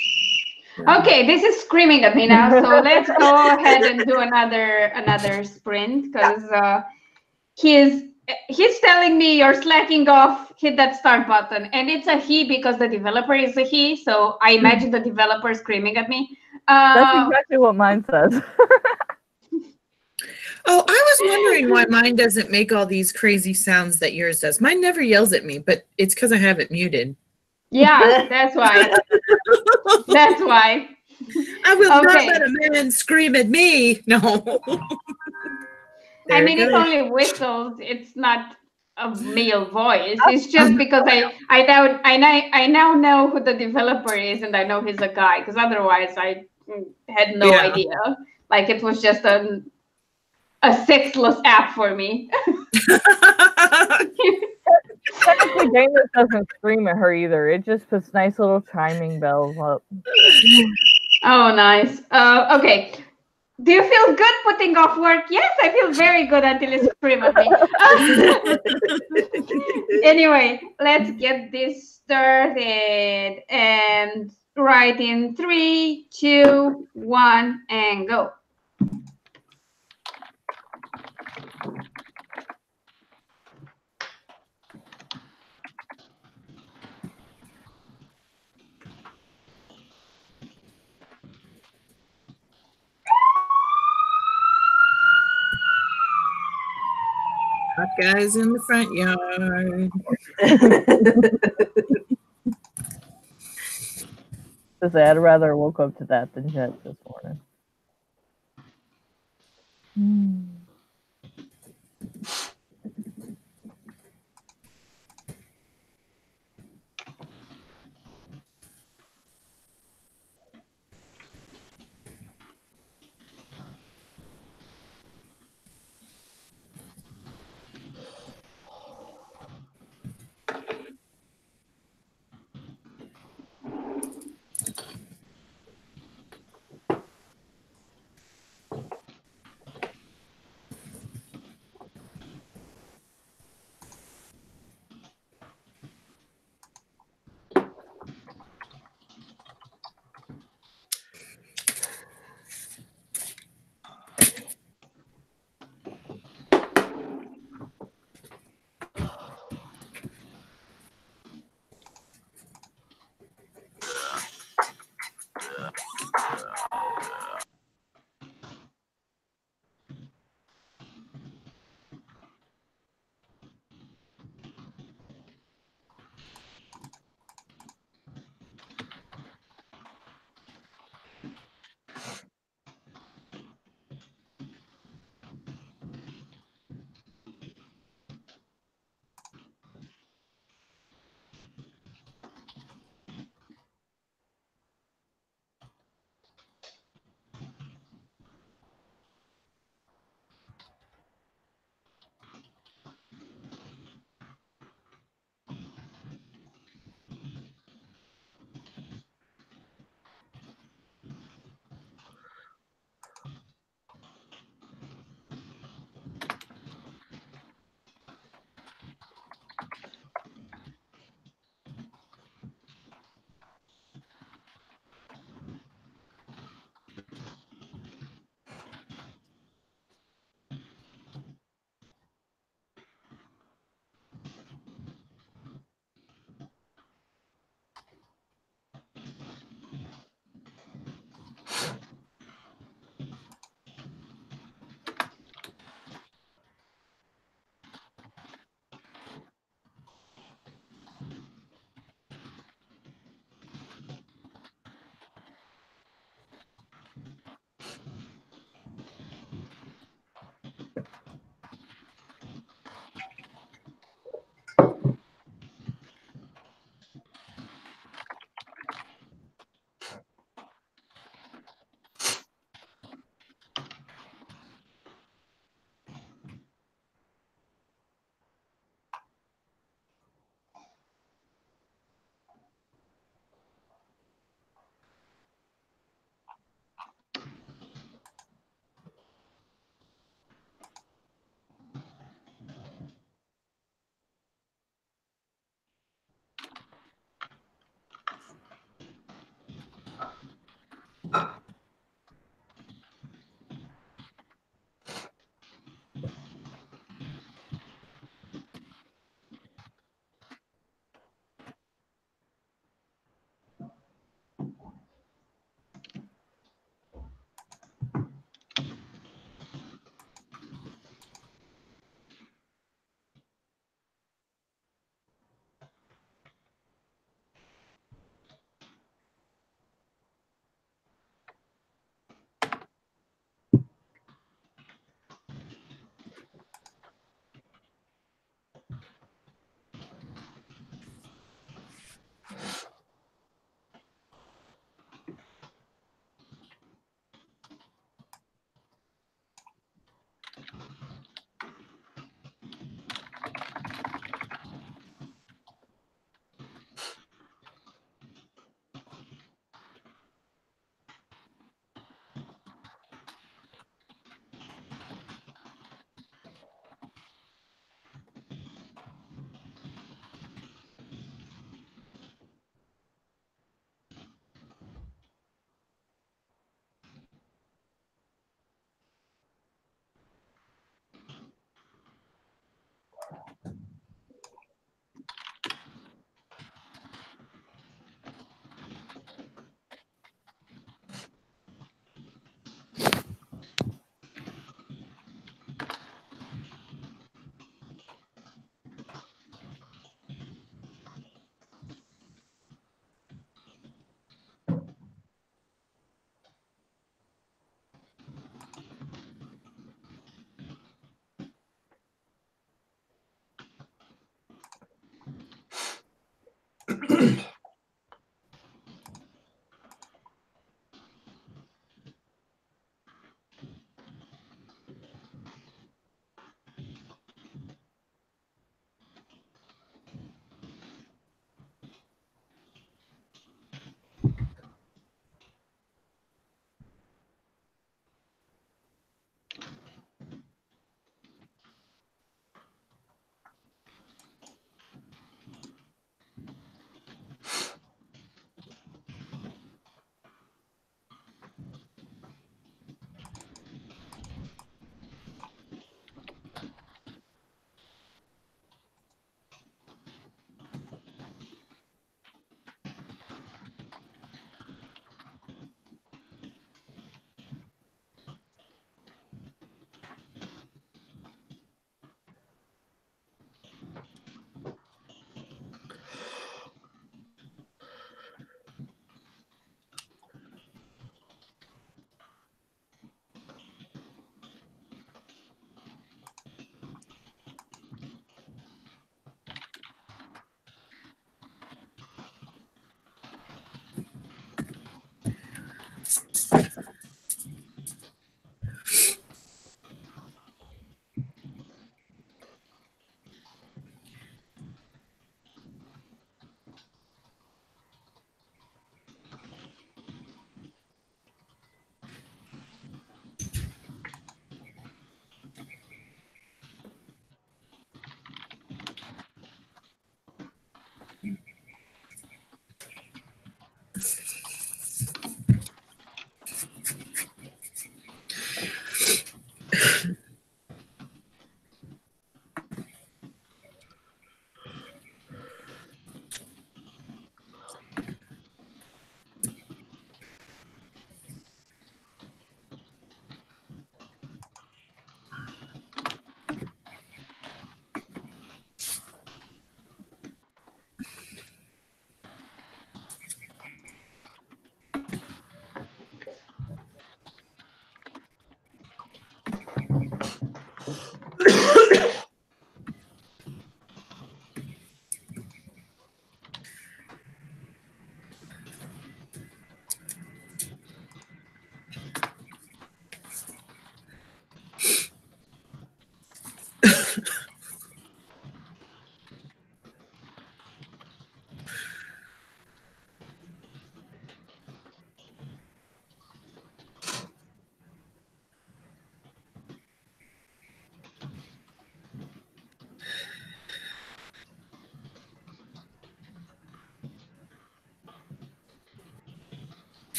Okay, this is screaming at me now, so let's go ahead and do another sprint because he's telling me you're slacking off, hit that start button, and it's a he because the developer is a he, so I imagine the developer screaming at me. That's exactly what mine says. Oh, I was wondering why mine doesn't make all these crazy sounds that yours does. Mine never yells at me, but it's because I have it muted. Yeah, that's why. That's why. I will not let a man scream at me. No. I mean, it only whistles. It's not a male voice. It's just because I now know who the developer is, and I know he's a guy. Because otherwise, I had no idea. Like it was just a sexless app for me. Technically, Dana doesn't scream at her either. It just puts nice little chiming bells up. Oh, nice. Okay. Do you feel good putting off work? Yes, I feel very good until you scream at me. Anyway, let's get this started. And right in 3, 2, 1, and go. Hot guys in the front yard. I'd rather woke up to that than Jets this morning.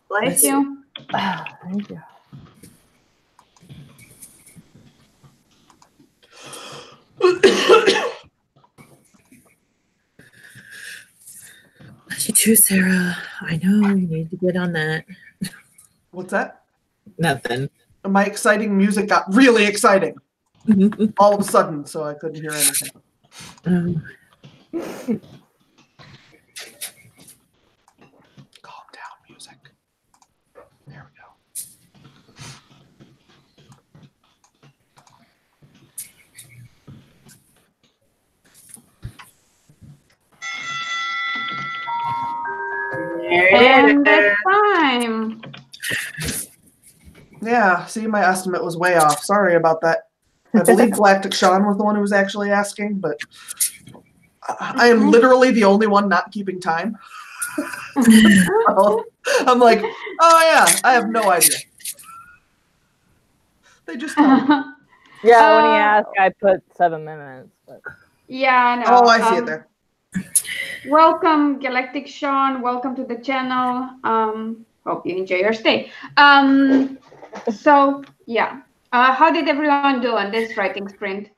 Bless you. Thank you. Bless you too, Sarah. I know you need to get on that. What's that? Nothing. My exciting music got really exciting all of a sudden, so I couldn't hear anything. Calm down, music. There we go. And it's time. Yeah, see, my estimate was way off. Sorry about that. I believe Galactic Sean was the one who was actually asking, but I am literally the only one not keeping time. So I'm like, oh yeah, I have no idea. They just tell me. Yeah, when he asked, I put 7 minutes. But... Yeah, I know. Oh, I see it there. Welcome, Galactic Sean. Welcome to the channel. Hope you enjoy your stay. So, yeah. How did everyone do on this writing sprint?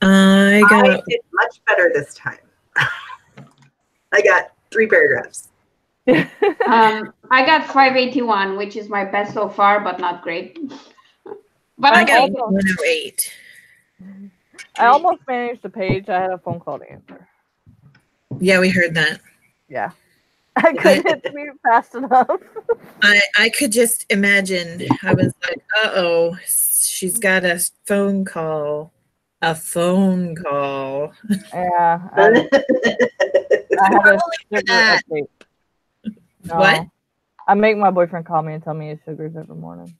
I did much better this time. I got 3 paragraphs. I got 581, which is my best so far, but not great. But I got 108. I almost managed a page. I had a phone call to answer. Yeah, we heard that. Yeah. I couldn't hit the mute fast enough. I could just imagine. I was like, uh-oh, she's got a phone call. A phone call. Yeah. I have a sugar update. No, What? I make my boyfriend call me and tell me his sugars every morning.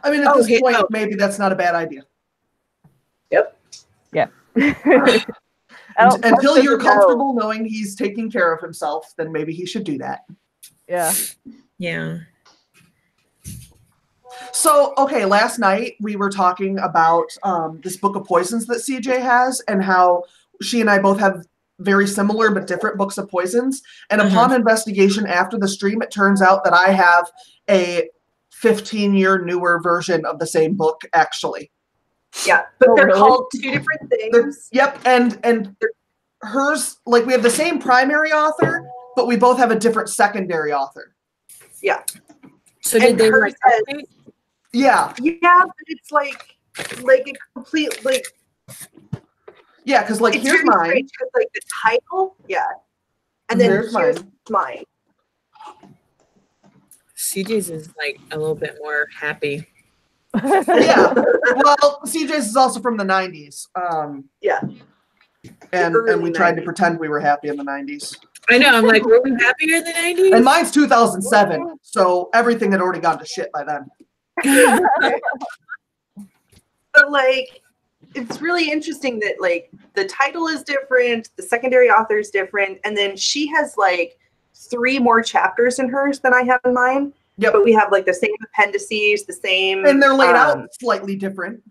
I mean, at this point, maybe that's not a bad idea. Yep. Yeah. Until you're comfortable knowing he's taking care of himself, then maybe he should do that. Yeah. Yeah. So, okay, last night we were talking about this book of poisons that CJ has and how she and I both have very similar but different books of poisons. And upon investigation after the stream, it turns out that I have a 15-year newer version of the same book, actually. Yeah, but they're called 2 different things. Yep, and hers, like, we have the same primary author, but we both have a different secondary author. Yeah. So did they like update? Yeah. Yeah, but it's like a complete like. Yeah, because like It's here's very mine. strange because like the title, yeah, and then Here's mine. CJ's is like a little bit more happy. Yeah. Well, CJ's is also from the 90s. Yeah. And we tried to 90s. pretend we were happy in the 90s. I know. I'm like, were we happier in the 90s? And mine's 2007, so everything had already gone to shit by then. But like, it's really interesting that like the title is different, the secondary author is different, and then she has like 3 more chapters in hers than I have in mine. Yeah, but we have like the same appendices, the same, and they're laid out slightly different.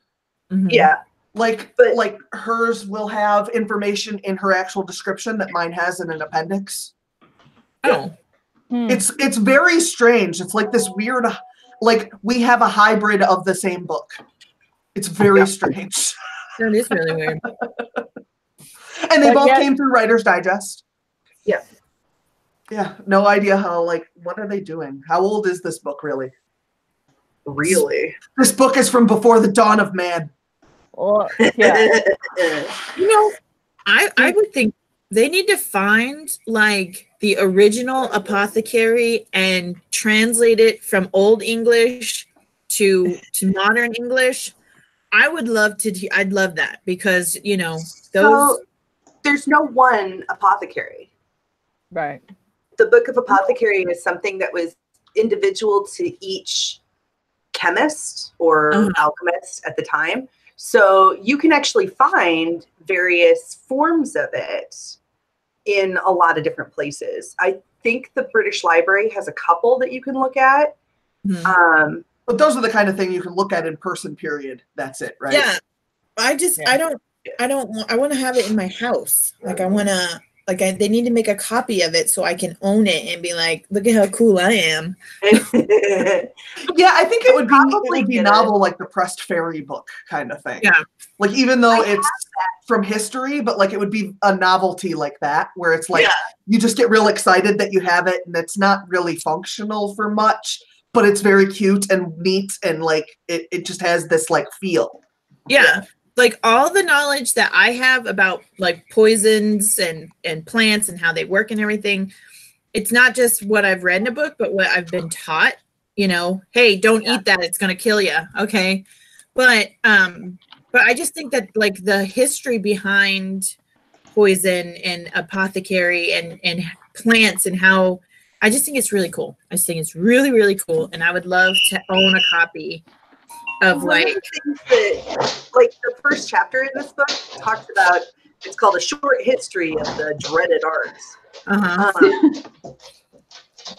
Mm-hmm. Yeah, like hers will have information in her actual description that mine has in an appendix. Oh, it's very strange. It's like this weird, like we have a hybrid of the same book. It's very strange. that is really weird. And they both came through Writer's Digest. Yeah. Yeah, no idea how, like, what are they doing? How old is this book, really? Really? This book is from before the dawn of man. Well, yeah. You know, I would think they need to find, like, the original apothecary and translate it from Old English to modern English. I would love to, I'd love that because, you know, those... So, there's no one apothecary. Right. The Book of Apothecary is something that was individual to each chemist or alchemist at the time. So you can actually find various forms of it in a lot of different places. I think the British Library has a couple that you can look at. Mm-hmm. But those are the kind of thing you can look at in person, period. That's it, right? Yeah. I want to have it in my house. Like, I want to... they need to make a copy of it so I can own it and be like, look at how cool I am. Yeah, I think it would be novel, like the Pressed Fairy book kind of thing. Yeah. Like, even though it's from history, but like it would be a novelty like that, where it's like you just get real excited that you have it and it's not really functional for much, but it's very cute and neat and like it just has this like feel. Yeah. Like all the knowledge that I have about like poisons and plants and how they work and everything, it's not just what I've read in a book, but what I've been taught, you know, hey, don't eat that. It's going to kill you. Okay. But I just think that like the history behind poison and apothecary and plants and how, I just think it's really cool. I just think it's really, really cool. And I would love to own a copy of one of the things that, like the first chapter in this book talks about, it's called A Short History of the Dreaded Arts.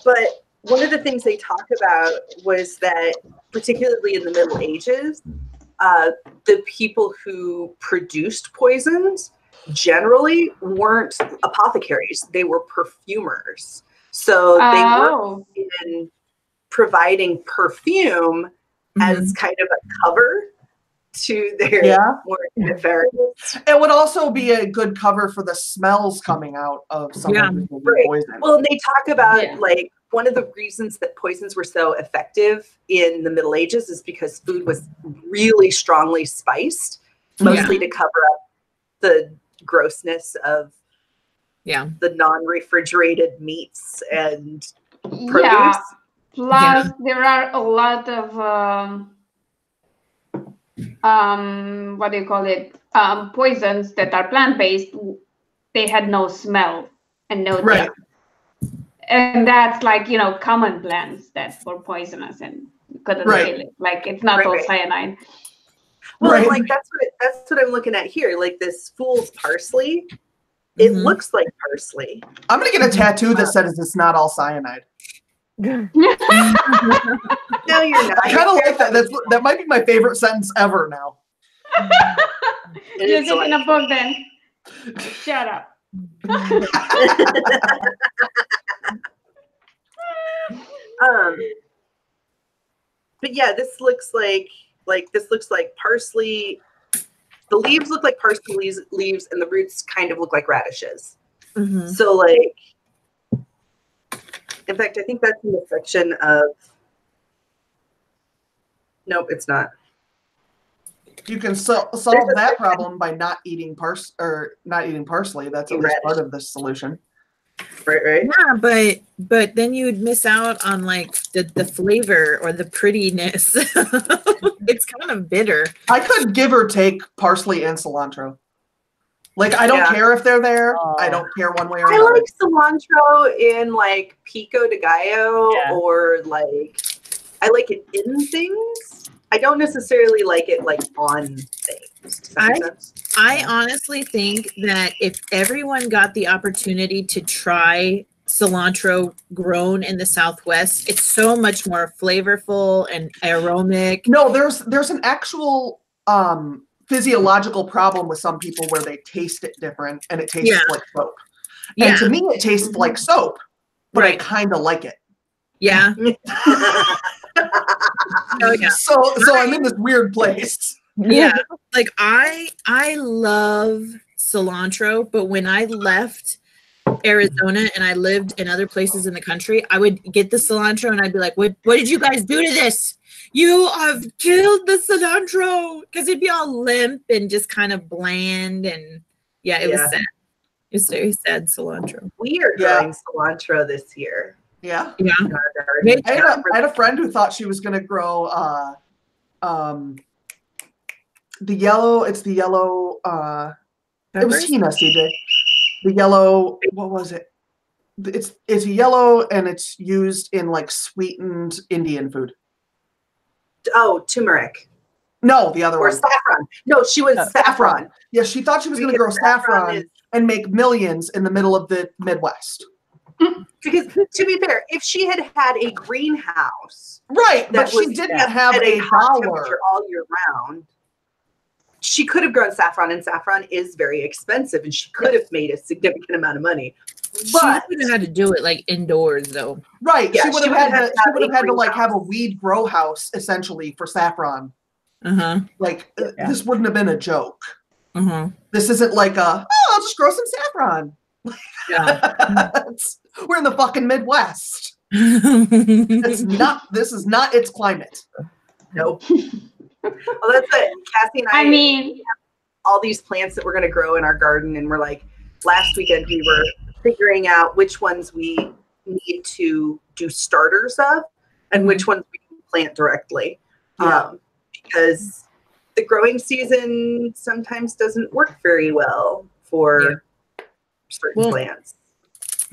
But one of the things they talk about was that, particularly in the Middle Ages, the people who produced poisons generally weren't apothecaries; they were perfumers. So they worked in providing perfume as kind of a cover to their more nefarious. It would also be a good cover for the smells coming out of someone who's poisoned. Well, they talk about like one of the reasons that poisons were so effective in the Middle Ages is because food was really strongly spiced, mostly to cover up the grossness of the non-refrigerated meats and produce. Yeah. Plus, there are a lot of what do you call it? Poisons that are plant-based. They had no smell and no taste. And that's like, you know, common plants that were poisonous and couldn't kill it. Like, it's not all cyanide. Well, like that's what I'm looking at here. Like this fool's parsley. It looks like parsley. I'm gonna get a tattoo that says it's not all cyanide. No, you're not. I kind of like that. That might be my favorite sentence ever now. Use it in a book then. Shut up. But yeah, this looks like parsley. The leaves look like parsley leaves, and the roots kind of look like radishes. So like, in fact, I think that's in the section of Nope, it's not. You can solve that problem by not eating parsley. That's at least part of the solution. Right. Yeah, but then you would miss out on like the flavor or the prettiness. It's kind of bitter. I could give or take parsley and cilantro. Like, I don't care if they're there. I don't care one way or another. I like cilantro in like pico de gallo or like I like it in things. I don't necessarily like it like on things. Does that make sense? I honestly think that if everyone got the opportunity to try cilantro grown in the Southwest, it's so much more flavorful and aromatic. No, there's an actual physiological problem with some people where they taste it different and it tastes like soap. And to me, it tastes like soap, but I kind of like it. Yeah. So I'm in this weird place. Yeah. Like I love cilantro, but when I left Arizona and I lived in other places in the country, I would get the cilantro and I'd be like, what did you guys do to this? You have killed the cilantro, because it'd be all limp and just kind of bland. And it was sad. It's very sad cilantro. We are growing cilantro this year. Yeah. Yeah. I had a friend who thought she was going to grow the yellow. It's the yellow. It was Tina, CJ. The yellow. What was it? It's a yellow and it's used in like sweetened Indian food. Oh, turmeric. No, the other one. Or saffron. No, she was saffron. Yeah, she thought she was going to grow saffron and make millions in the middle of the Midwest. Because to be fair, if she had had a greenhouse, right, but she didn't have a hot temperature all year round, she could have grown saffron, and saffron is very expensive, and she could have made a significant amount of money. But she would have had to do it like indoors, though. Right, she would have had to like have a weed grow house essentially for saffron. Like this wouldn't have been a joke. This isn't like I'll just grow some saffron. We're in the fucking Midwest. This is not its climate. Nope. Well, that's it. Cassie and I have all these plants that we're going to grow in our garden, and we're like, last weekend we were figuring out which ones we need to do starters of and which ones we can plant directly. Because the growing season sometimes doesn't work very well for certain plants.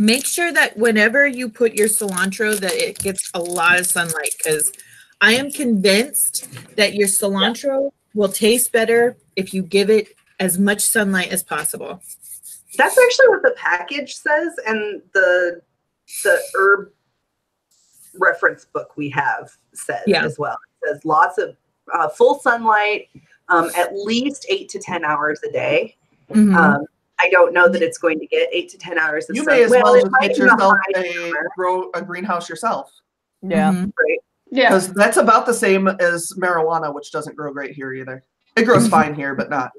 Make sure that whenever you put your cilantro that it gets a lot of sunlight, because I am convinced that your cilantro will taste better if you give it as much sunlight as possible. That's actually what the package says, and the herb reference book we have says as well. It says lots of full sunlight, at least 8 to 10 hours a day. I don't know that it's going to get 8 to 10 hours of sun. You may as well just get yourself a greenhouse yourself. Yeah. Right. Yeah. Because that's about the same as marijuana, which doesn't grow great here either. It grows fine here, but not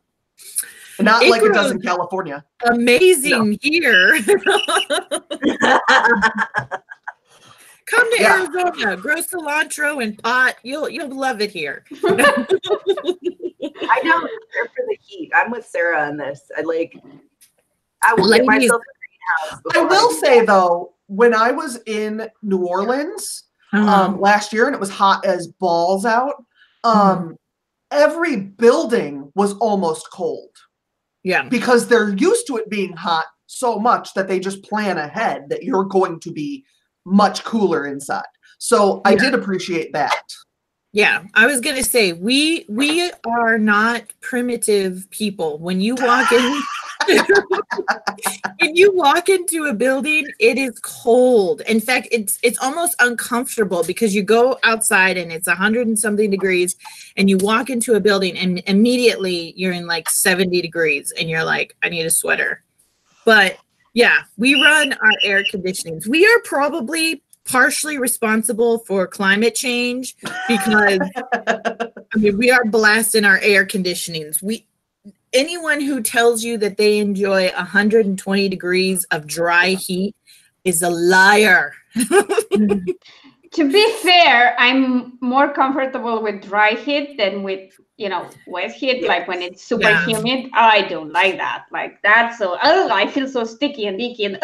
like it does in California. Amazing here. Come to Arizona, grow cilantro and pot. You'll love it here. I don't care for the heat. I'm with Sarah on this. I will get myself a greenhouse. I will say though, when I was in New Orleans last year and it was hot as balls out, every building was almost cold. Yeah. Because they're used to it being hot so much that they just plan ahead that you're going to be much cooler inside. So I did appreciate that. Yeah, I was gonna say we are not primitive people. When you walk in, when you walk into a building, it is cold. In fact, it's almost uncomfortable because you go outside and it's 100 and something degrees, and you walk into a building and immediately you're in like 70 degrees, and you're like, I need a sweater. But yeah, we run our air conditionings. We are probably partially responsible for climate change because we are blasting our air conditionings. Anyone who tells you that they enjoy 120 degrees of dry heat is a liar. To be fair, I'm more comfortable with dry heat than with, wet heat. Like when it's super humid, I don't like that. Like that's so, I feel so sticky and icky and,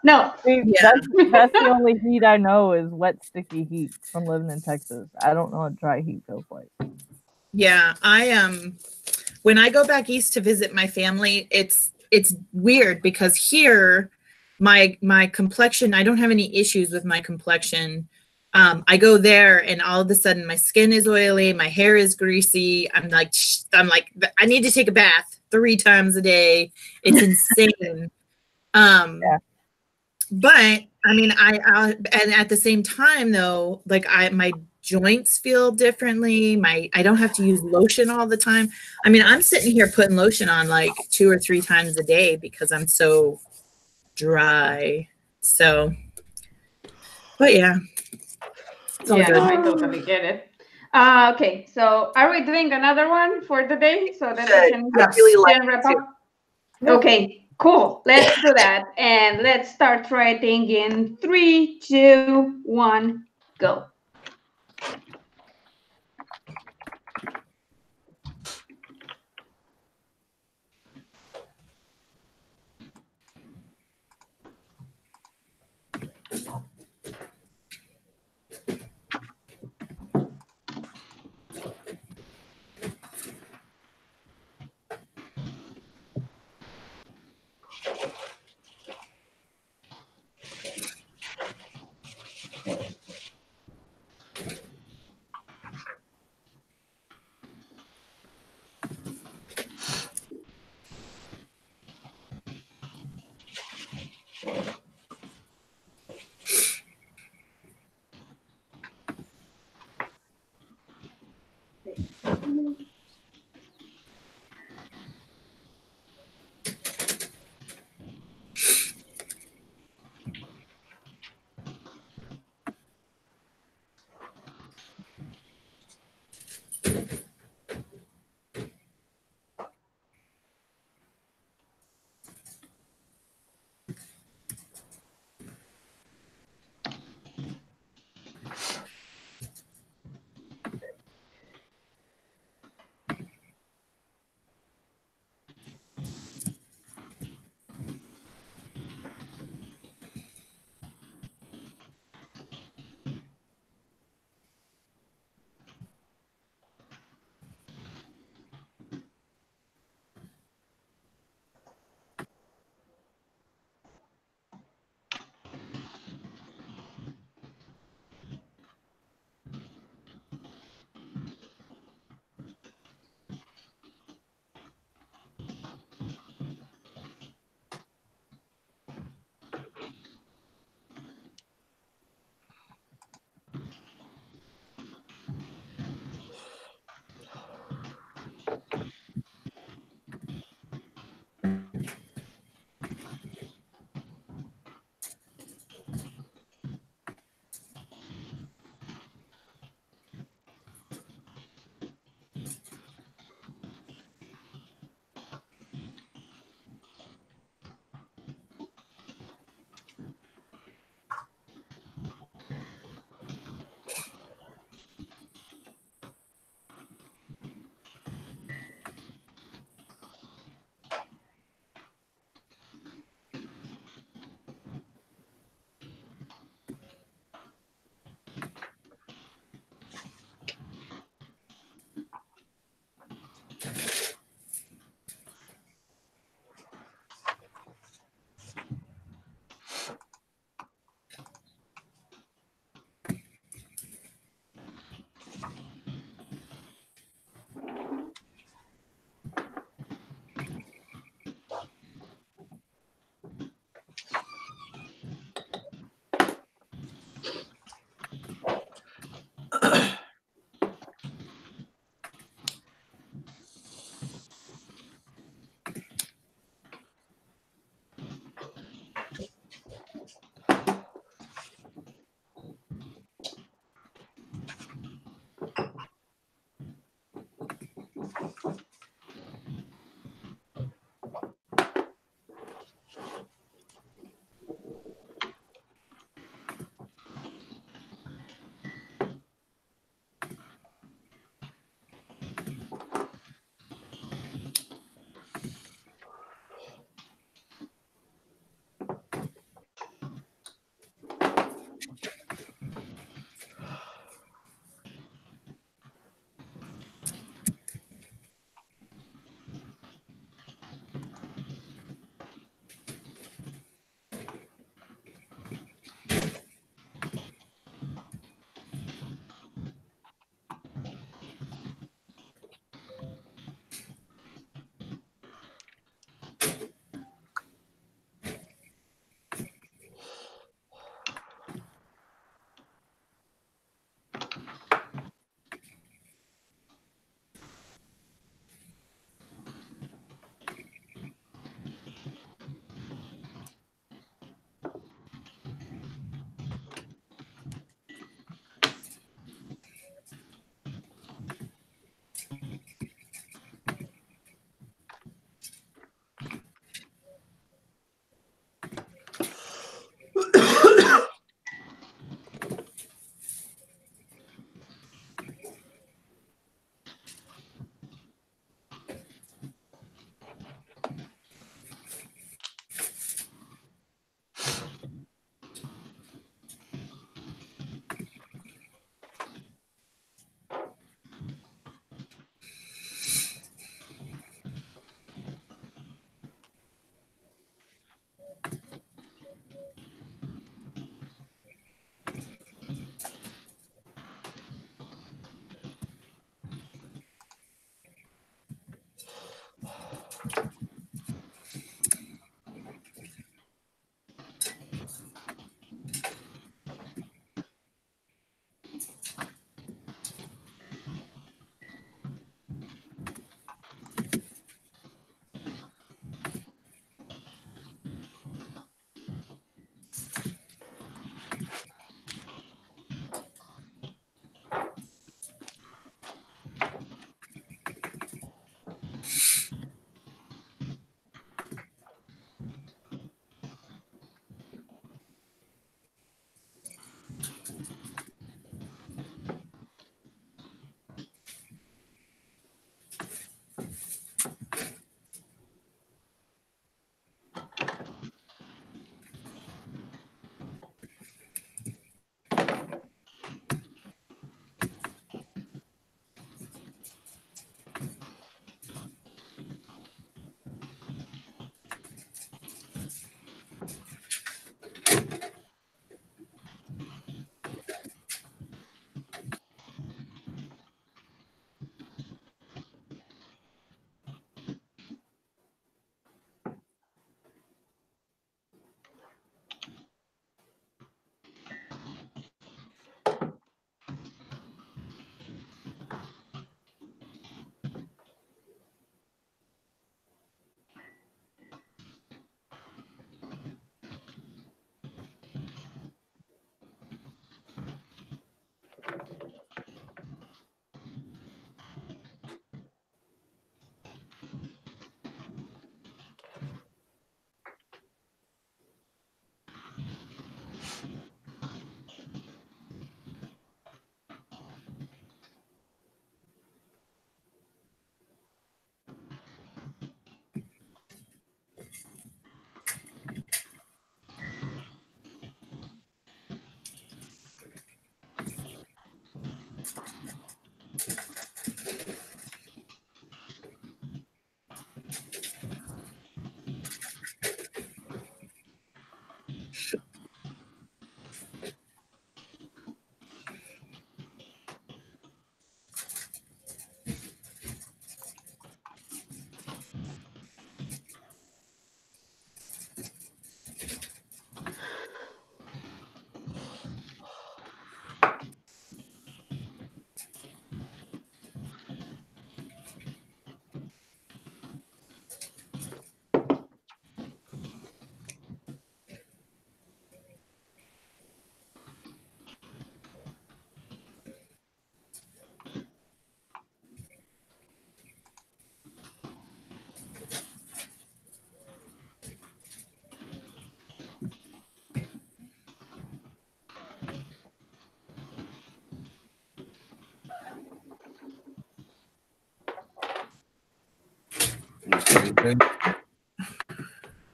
no. See, that's the only heat I know is wet, sticky heat from living in Texas. I don't know what dry heat feels like. Yeah, when I go back east to visit my family, it's weird because here, my complexion, I don't have any issues with my complexion. I go there and all of a sudden my skin is oily, my hair is greasy. I'm like, I need to take a bath 3 times a day. It's insane. But I mean, and at the same time though, like my joints feel differently. I don't have to use lotion all the time. I mean, I'm sitting here putting lotion on like 2 or 3 times a day because I'm so dry. So, but yeah. I totally get it. Okay, so are we doing another one for the day so that we can wrap up? Okay, cool. Let's do that. And let's start writing in 3, 2, 1, go.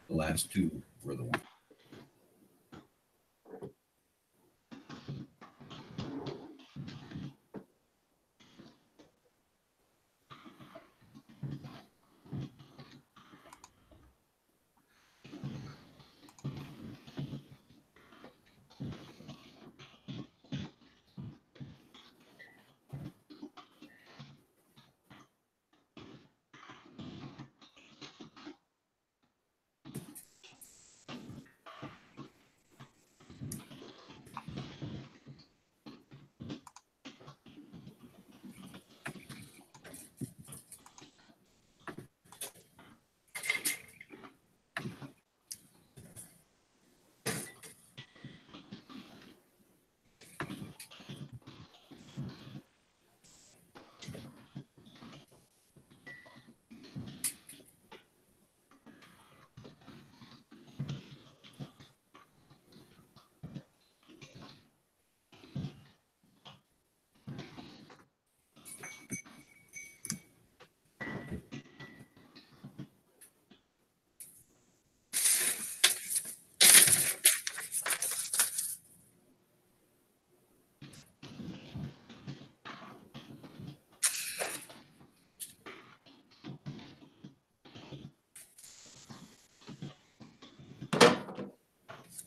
The last two were the ones.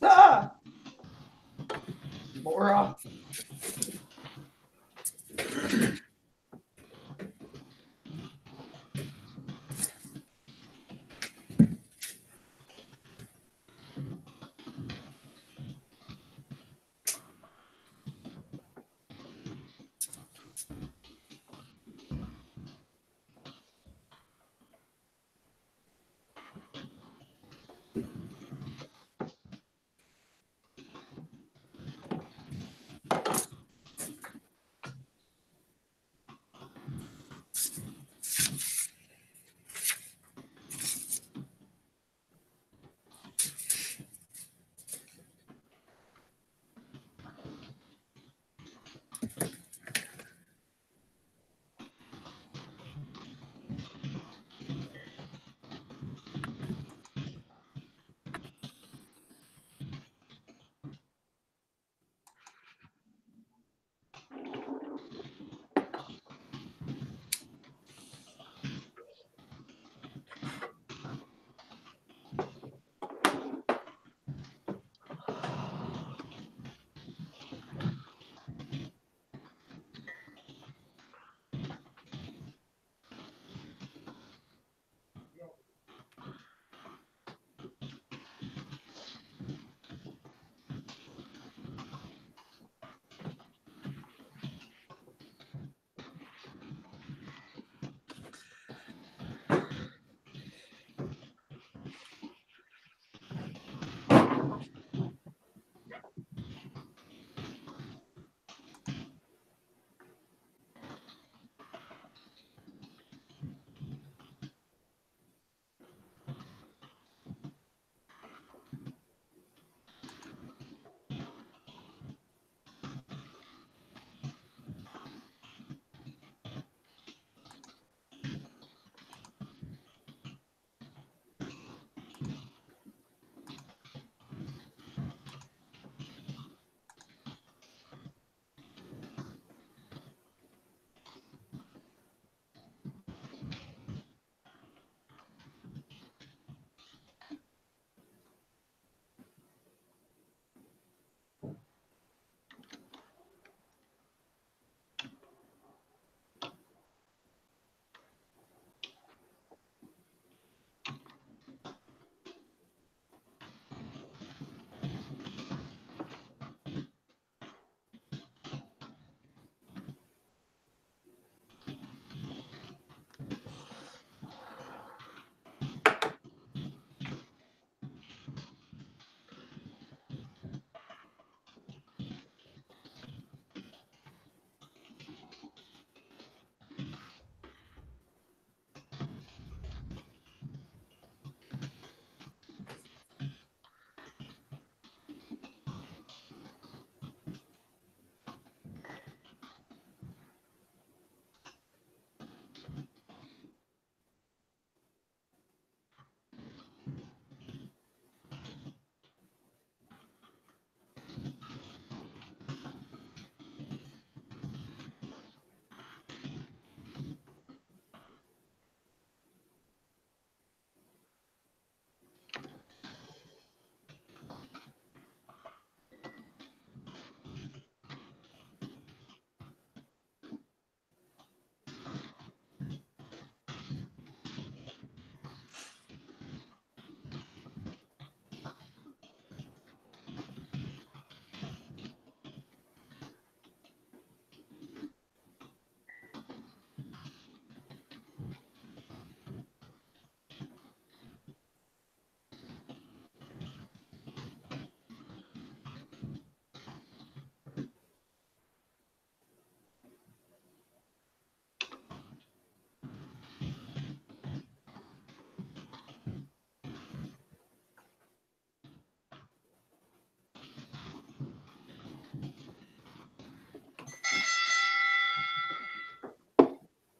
Ah! Laura.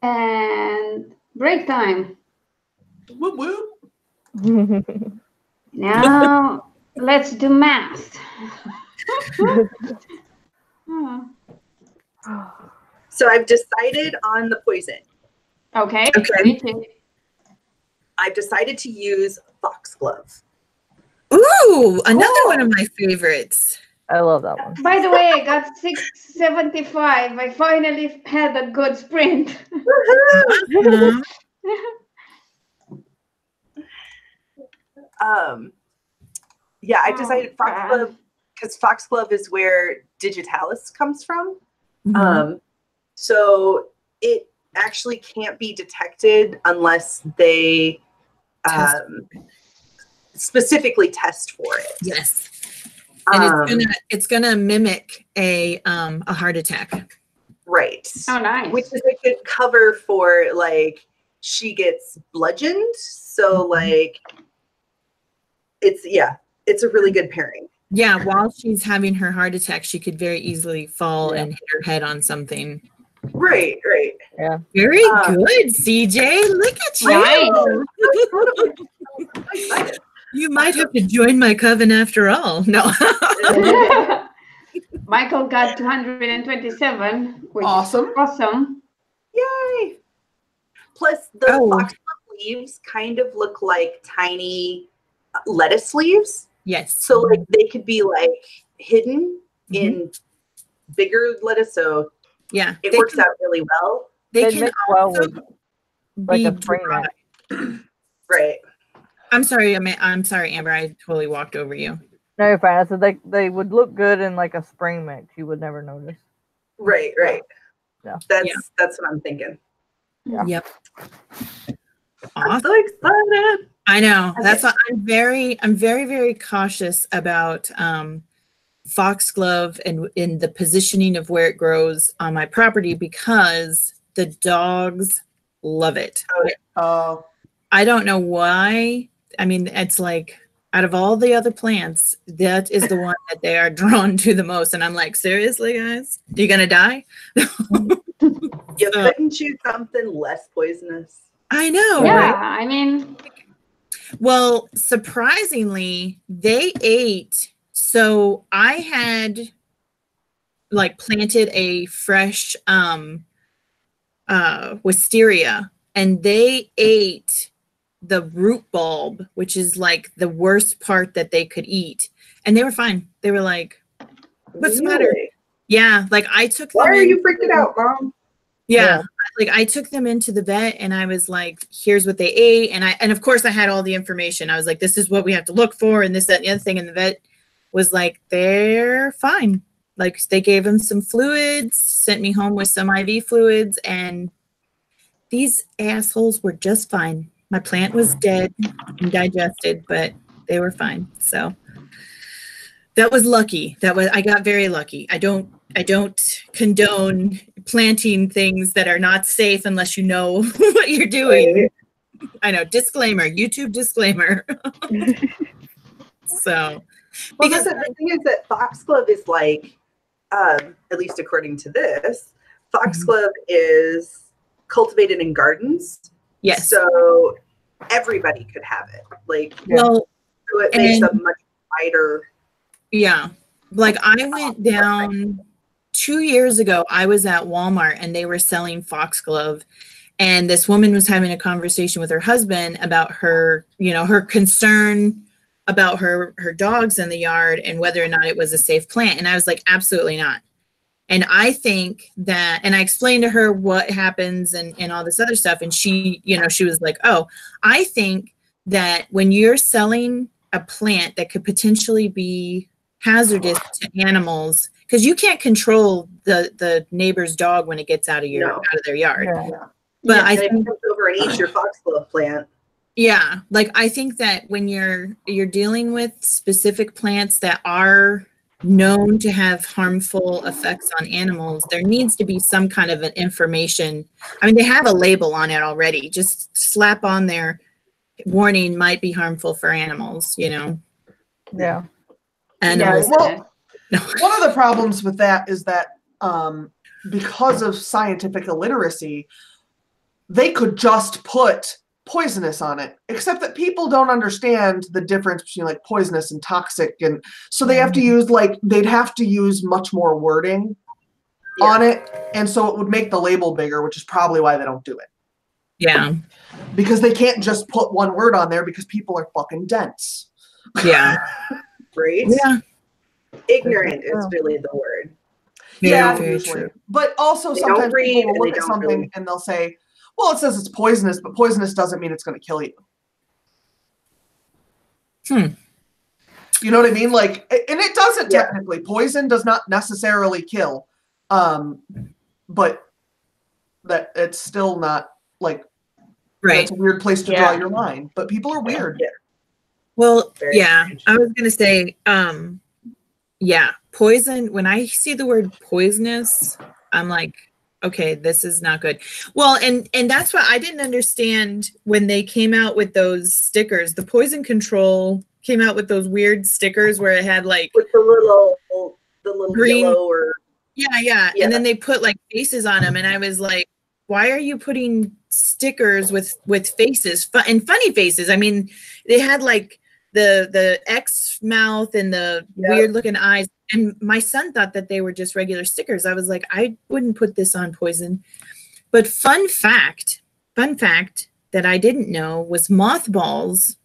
And break time. Whoop whoop. Now let's do math. So I've decided on the poison. Okay. I've decided to use foxglove. Ooh, another one of my favorites. I love that one. By the way, I got 675. I finally had a good sprint. Mhm. Yeah, I decided foxglove because foxglove is where digitalis comes from. Mhm. So it actually can't be detected unless they specifically test for it. Yes. And it's gonna mimic a heart attack. Right. Oh, nice. Which is a good cover for like she gets bludgeoned. So like it's a really good pairing. Yeah, while she's having her heart attack, she could very easily fall and hit her head on something. Right. Yeah. Very good, CJ. Look at you. Nice. You might have to join my coven after all. No. Michael got 227, which Awesome. is awesome. Yay! Plus, the foxglove leaves kind of look like tiny lettuce leaves. Yes. So, like, they could be like hidden in bigger lettuce. So, yeah, it works out really well. They can mix well also with like a spring dry. mix. Right. I'm sorry, Amber. I totally walked over you. No, you're fine. I said they would look good in like a spring mix. You would never notice. Right. Yeah. That's what I'm thinking. Yeah. Yep. I'm Awesome. so excited. I know. Okay. That's why I'm very, very cautious about foxglove and in the positioning of where it grows on my property because the dogs love it. Oh. I don't know why. I mean, it's like out of all the other plants, that is the one that they are drawn to the most. And I'm like, seriously, guys? Are you going to die? You couldn't choose something less poisonous. I know. Yeah, Right? I mean, well, surprisingly, they ate. So I had like planted a fresh wisteria, and they ate the root bulb, which is like the worst part that they could eat. And they were fine. They were like, what's the matter? Yeah. Like I took them. Why are you freaking out, Mom? Yeah. Like I took them into the vet and I was like, here's what they ate. And of course I had all the information. I was like, this is what we have to look for. And this, that, and the other thing. And the vet was like, they're fine. Like they gave them some fluids, sent me home with some IV fluids, and these assholes were just fine. My plant was dead and digested, but they were fine. So that was lucky. I got very lucky. I don't condone planting things that are not safe unless you know what you're doing. I know. Disclaimer, YouTube disclaimer. So because the thing is that foxglove is like, at least according to this, foxglove is cultivated in gardens. Yes. So everybody could have it. Like, well, so it makes a much wider. Yeah. Like I went down 2 years ago, I was at Walmart and they were selling foxglove. And this woman was having a conversation with her husband about her, her concern about her dogs in the yard and whether or not it was a safe plant. And I was like, absolutely not. And I think that, and I explained to her what happens and all this other stuff. And she, she was like, oh, I think that when you're selling a plant that could potentially be hazardous to animals, because you can't control the neighbor's dog when it gets out of their yard. Yeah. But yeah, I think think it comes over and eats your foxglove plant. Yeah, like I think that when you're dealing with specific plants that are known to have harmful effects on animals, there needs to be some kind of an information. I mean, they have a label on it already. Just slap on there, warning might be harmful for animals, Yeah. Animals. Well, one of the problems with that is that because of scientific illiteracy, they could just put poisonous on it, except that people don't understand the difference between like poisonous and toxic, and so they have to use they'd have to use much more wording on it, and so it would make the label bigger, which is probably why they don't do it. Yeah, because they can't just put one word on there because people are fucking dense. Yeah. Right? Yeah. Ignorant is really the word. Very true. But also They sometimes don't read people will and they look at don't something really- and they'll say, well, it says it's poisonous, but poisonous doesn't mean it's going to kill you. You know what I mean? Like, and it doesn't technically. Poison does not necessarily kill. But that it's still not like Right. that's a weird place to draw your line. But people are weird. Yeah. Well, Very yeah, strange. I was gonna say, yeah, poison. When I see the word poisonous, I'm like, okay, this is not good. Well, and that's why I didn't understand when they came out with those stickers. The poison control came out with those weird stickers where it had like With the little green, yellow or yeah, and then they put like faces on them, and I was like, why are you putting stickers with faces and funny faces? I mean, they had like the X mouth and the weird looking eyes, and my son thought that they were just regular stickers. I was like, I wouldn't put this on poison. But fun fact that I didn't know was mothballs.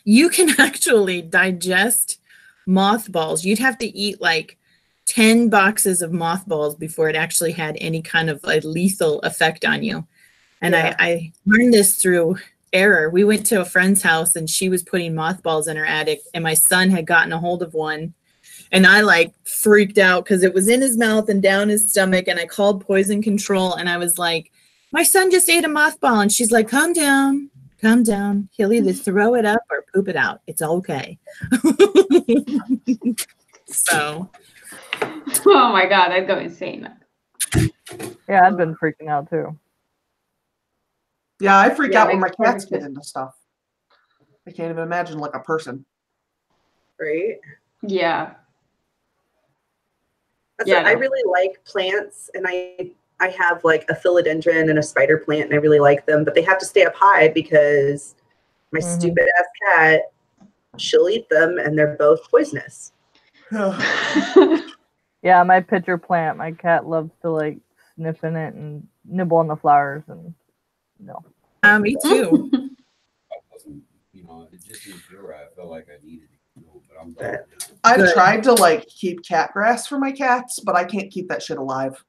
You can actually digest mothballs. You'd have to eat like 10 boxes of mothballs before it actually had any kind of a lethal effect on you. And I learned this through error. We went to a friend's house and she was putting mothballs in her attic, and my son had gotten a hold of one, and I like freaked out because it was in his mouth and down his stomach, and I called poison control, and I was like, my son just ate a mothball, and she's like, calm down. He'll either throw it up or poop it out. It's okay. So. Oh my God, I'd go insane. Yeah, I've been freaking out too. Yeah, I freak out when my makes cats perfect get sense. into stuff. I can't even imagine like a person. right. Yeah. I really like plants, and I have like a philodendron and a spider plant, and I really like them, but they have to stay up high because my stupid ass cat, she'll eat them, and they're both poisonous. Yeah, my pitcher plant, my cat loves to like sniff in it and nibble on the flowers, and Me too. You know, it just didn't feel right. I felt like I needed to go, but I'm done. I've tried to like keep cat grass for my cats, but I can't keep that shit alive.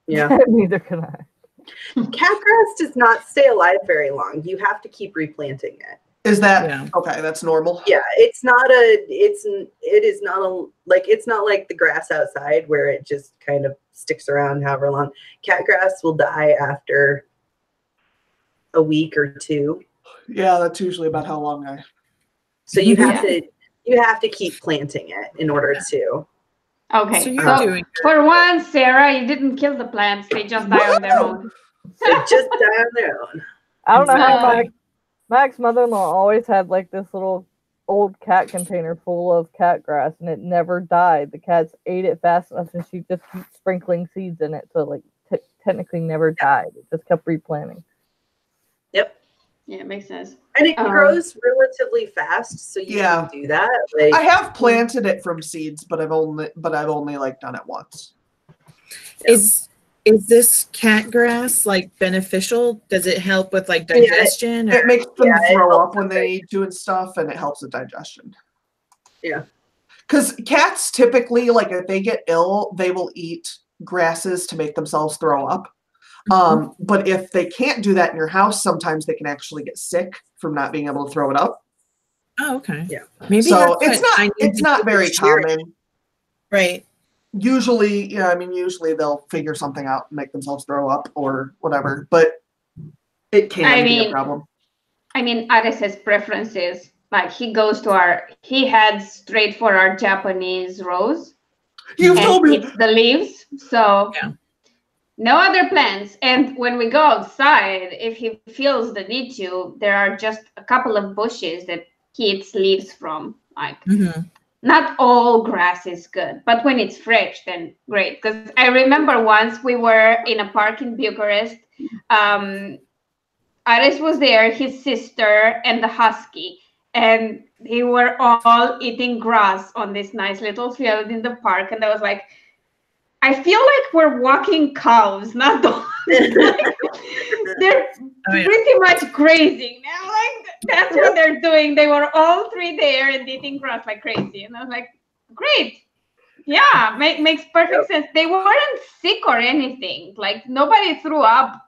Yeah. Neither can I. Cat grass does not stay alive very long. You have to keep replanting it. Is that okay? That's normal. Yeah, it is not like the grass outside where it just kind of sticks around however long. Cat grass will die after a week or two. Yeah, that's usually about how long I. So you have to keep planting it in order to. Okay, So you're doing for once, Sarah, you didn't kill the plants; they just die on their own. They just die on their own. I don't know how Exactly. my ex-mother-in-law always had like this little old cat container full of cat grass, and it never died. The cats ate it fast enough, and she just keeps sprinkling seeds in it, so like technically never died. It just kept replanting. Yep. Yeah, it makes sense. And it grows relatively fast, so you can do that. Like, I have planted it from seeds, but I've only like done it once. Is this cat grass like beneficial? Does it help with like digestion? It makes them throw up when they need to and stuff, and it helps with digestion. Yeah. Because cats typically, like if they get ill, they will eat grasses to make themselves throw up. But if they can't do that in your house, sometimes they can actually get sick from not being able to throw it up. Oh, okay. Yeah. Maybe So that's what I need it's to not do very this year. common. Right. Usually, usually they'll figure something out and make themselves throw up or whatever. But it can be a problem. I mean, Aris's preferences. Like he heads straight for our Japanese rose. You've told me eats the leaves. So no other plants. And when we go outside, if he feels the need to, there are just a couple of bushes that he eats leaves from. Like not all grass is good, but when it's fresh, then great. Because I remember once we were in a park in Bucharest. Aris was there, his sister, and the husky. And they were all eating grass on this nice little field in the park. And I was like, I feel like we're walking cows, not dogs. They're pretty much grazing. Like, that's what they're doing. They were all three there and eating grass like crazy. And I was like, great. Yeah, makes perfect sense. They weren't sick or anything. Like, nobody threw up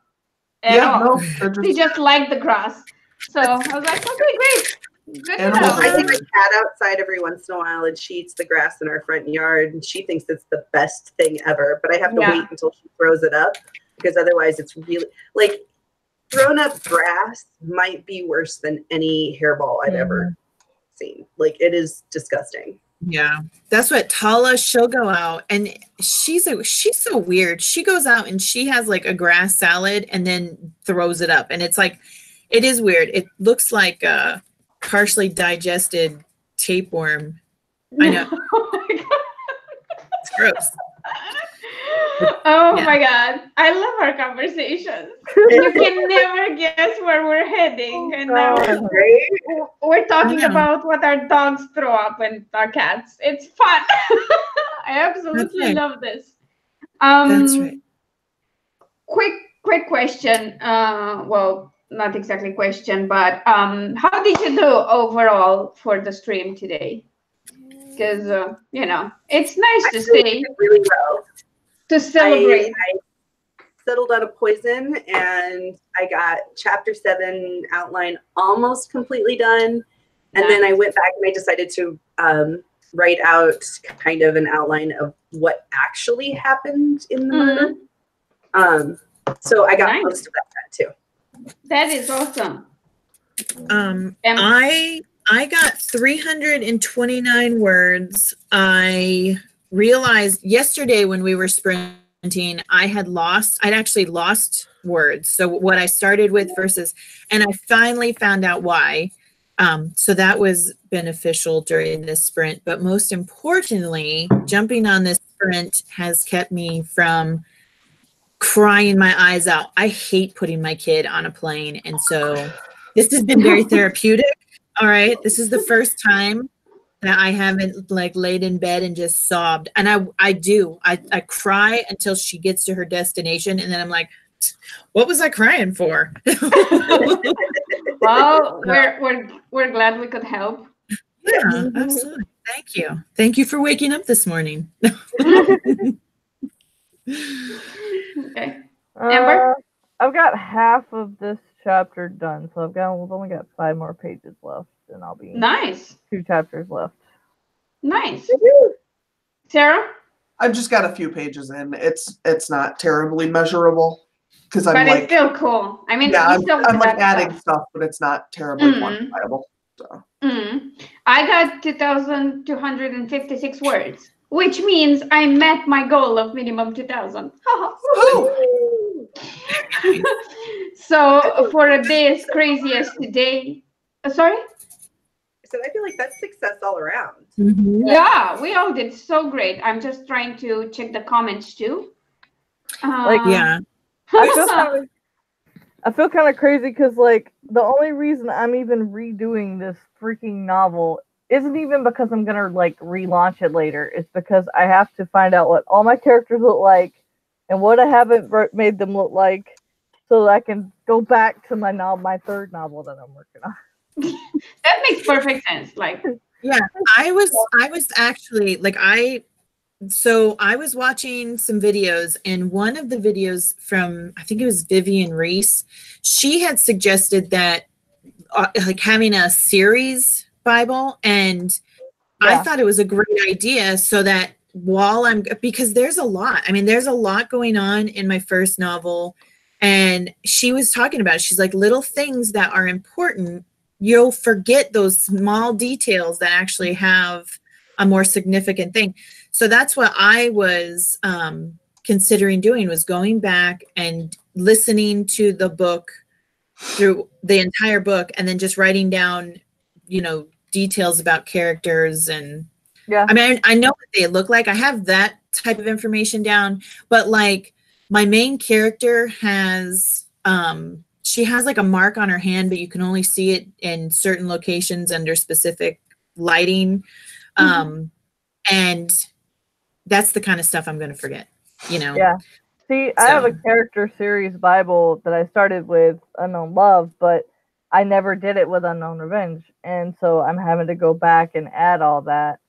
at all. They just liked the grass. So I was like, okay, great. Good to know. I take my cat outside every once in a while, and she eats the grass in our front yard, and she thinks it's the best thing ever. But I have to wait until she throws it up because otherwise it's really like thrown up grass might be worse than any hairball I've ever seen. Like it is disgusting. Yeah, that's what Tala. She'll go out, and she's so weird. She goes out and she has like a grass salad, and then throws it up, and it's like, it is weird. It looks like a partially digested tapeworm. I know. Oh my God. It's gross. Oh Yeah. my God. I love our conversations. You can never guess where we're heading. And now we're talking about what our dogs throw up and our cats. It's fun. I absolutely love this. That's right. Quick question. Well, not exactly question, but how did you do overall for the stream today? Because, you know, it's nice to see. Really well. To celebrate. I settled on a poison, and I got chapter 7 outline almost completely done. And then I went back and I decided to write out kind of an outline of what actually happened in the murder. So I got most of that done too. That is awesome. I got 329 words. I realized yesterday when we were sprinting, I'd actually lost words. So what I started with versus, and I finally found out why. So that was beneficial during this sprint. But most importantly, jumping on this sprint has kept me from crying my eyes out. I hate putting my kid on a plane. And so this has been very therapeutic. All right. This is the first time that I haven't like laid in bed and just sobbed. And I cry until she gets to her destination. And then I'm like, what was I crying for? Well, we're glad we could help. Yeah, absolutely. Thank you. Thank you for waking up this morning. Okay. Amber? I've got half of this chapter done, so I've only got 5 more pages left, and I'll be nice. 2 chapters left. Nice. Sarah? I've just got a few pages in. It's not terribly measurable because I'm it's still cool. I mean, yeah, I'm like adding stuff. stuff, but it's not terribly quantifiable. So. I got 2,256 words, which means I met my goal of minimum 2,000. So for a day as crazy as today, sorry? So I feel like that's success all around. Yeah, we all did so great. I'm just trying to check the comments too. I feel kind of crazy because like the only reason I'm even redoing this freaking novel isn't even because I'm gonna like relaunch it later. It's because I have to find out what all my characters look like and what I haven't made them look like, so that I can go back to my 3rd novel that I'm working on. That makes perfect sense. Like, yeah, I was actually like I was watching some videos, and one of the videos from, I think it was Vivian Reese, she had suggested that like having a series Bible, and I thought it was a great idea so that because there's a lot. I mean, there's a lot going on in my first novel, and she was talking about it. She's like, little things that are important, you'll forget those small details that actually have a more significant thing. So that's what I was considering doing, was going back and listening to the book through the entire book, and then just writing down, details about characters. And I mean, I know what they look like. I have that type of information down, but like my main character has, she has like a mark on her hand, but you can only see it in certain locations under specific lighting. And that's the kind of stuff I'm going to forget, Yeah. See, I have a character series Bible that I started with Unknown Love, but I never did it with Unknown Revenge. And so I'm having to go back and add all that.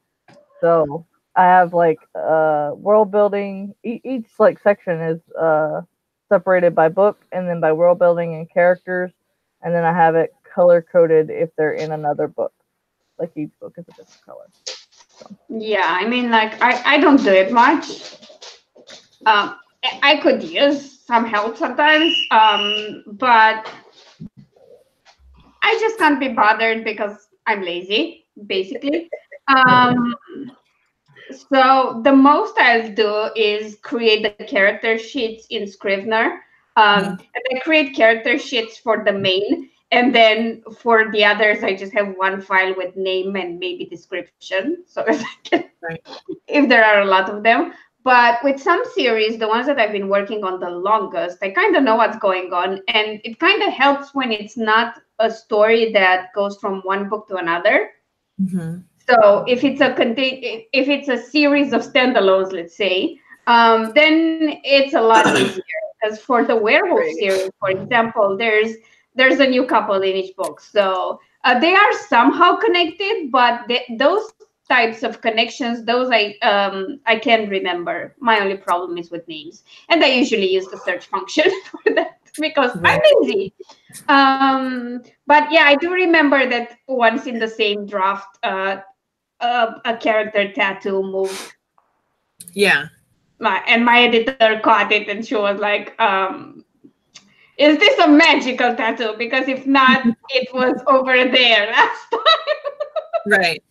So I have like world building. Each like section is separated by book and then by world building and characters. And then I have it color coded if they're in another book. Like each book is a different color. So. Yeah, I mean, like I don't do it much. I could use some help sometimes. But I just can't be bothered because I'm lazy, basically. So the most I'll do is create the character sheets in Scrivener. And I create character sheets for the main. And then for the others, I just have one file with name and maybe description. So if there are a lot of them. But with some series, the ones that I've been working on the longest, I kind of know what's going on. And it kind of helps when it's not a story that goes from one book to another. So if it's a series of standalones, let's say, then it's a lot easier. Because for the werewolf series, for example, there's a new couple in each book. So they are somehow connected, but those types of connections, those I can't remember. My only problem is with names. And I usually use the search function for that because I'm lazy. But yeah, I do remember that once in the same draft, a character tattoo moved. Yeah. And my editor caught it and she was like, is this a magical tattoo? Because if not, it was over there last time. Right.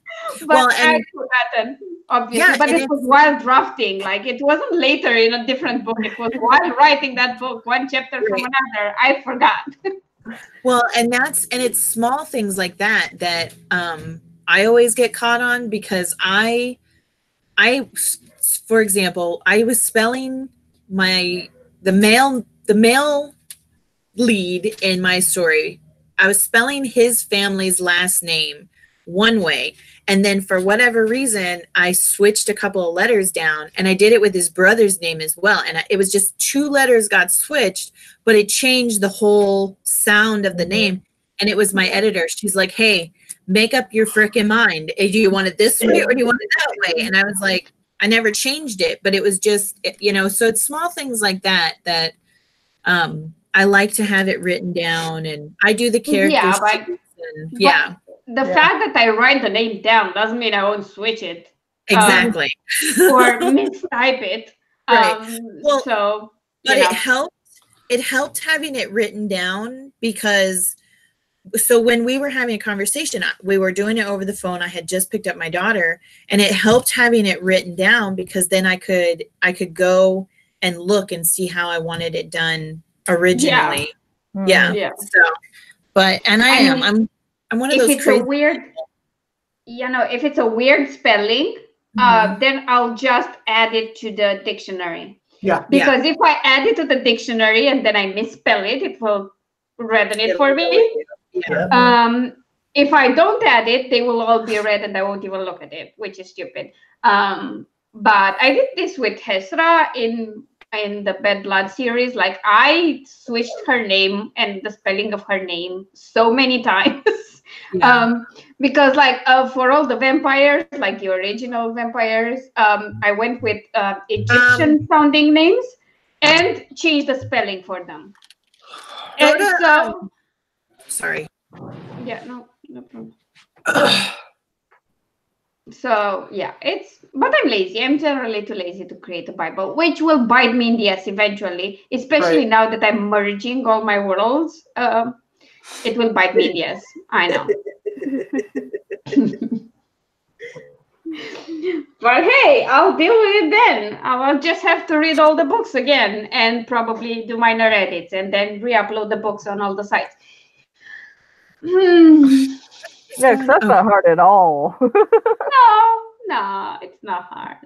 But I forgotten, obviously. Yeah, but it was while drafting. Like, it wasn't later in a different book. It was while writing that book, one chapter from another. I forgot. Well, and it's small things like that I always get caught on because I, for example, I was spelling the male lead in my story. I was spelling his family's last name one way. And then for whatever reason, I switched a couple of letters down and I did it with his brother's name as well. And it was just 2 letters got switched, but it changed the whole sound of the name. And it was my editor. She's like, hey, make up your freaking mind. Do you want it this way or do you want it that way? And I was like, I never changed it, but it was just, so it's small things like that I like to have it written down and I do the characters. Yeah, the fact that I write the name down doesn't mean I won't switch it. Exactly. Or mistype it. Right. So, but it helped having it written down because so when we were having a conversation, we were doing it over the phone. I had just picked up my daughter and it helped having it written down because then I could go and look and see how I wanted it done originally. Yeah. So, but, and I'm one of those if it's a weird spelling, then I'll just add it to the dictionary. Yeah. Because if I add it to the dictionary and then I misspell it, it will redden it for me. Yeah. If I don't add it, they will all be read and I won't even look at it, which is stupid. But I did this with Hesra in the Bad Blood series. Like, I switched her name and the spelling of her name so many times. Because for all the vampires, like the original vampires, I went with Egyptian sounding names and changed the spelling for them. And so, sorry. Yeah, no problem. So yeah, but I'm lazy. I'm generally too lazy to create a Bible, which will bite me in the ass eventually, especially now that I'm merging all my worlds. It will bite me in the ass. I know. But hey, I'll deal with it then. I'll just have to read all the books again and probably do minor edits and then re-upload the books on all the sites. Yeah, because that's not hard at all. No, it's not hard.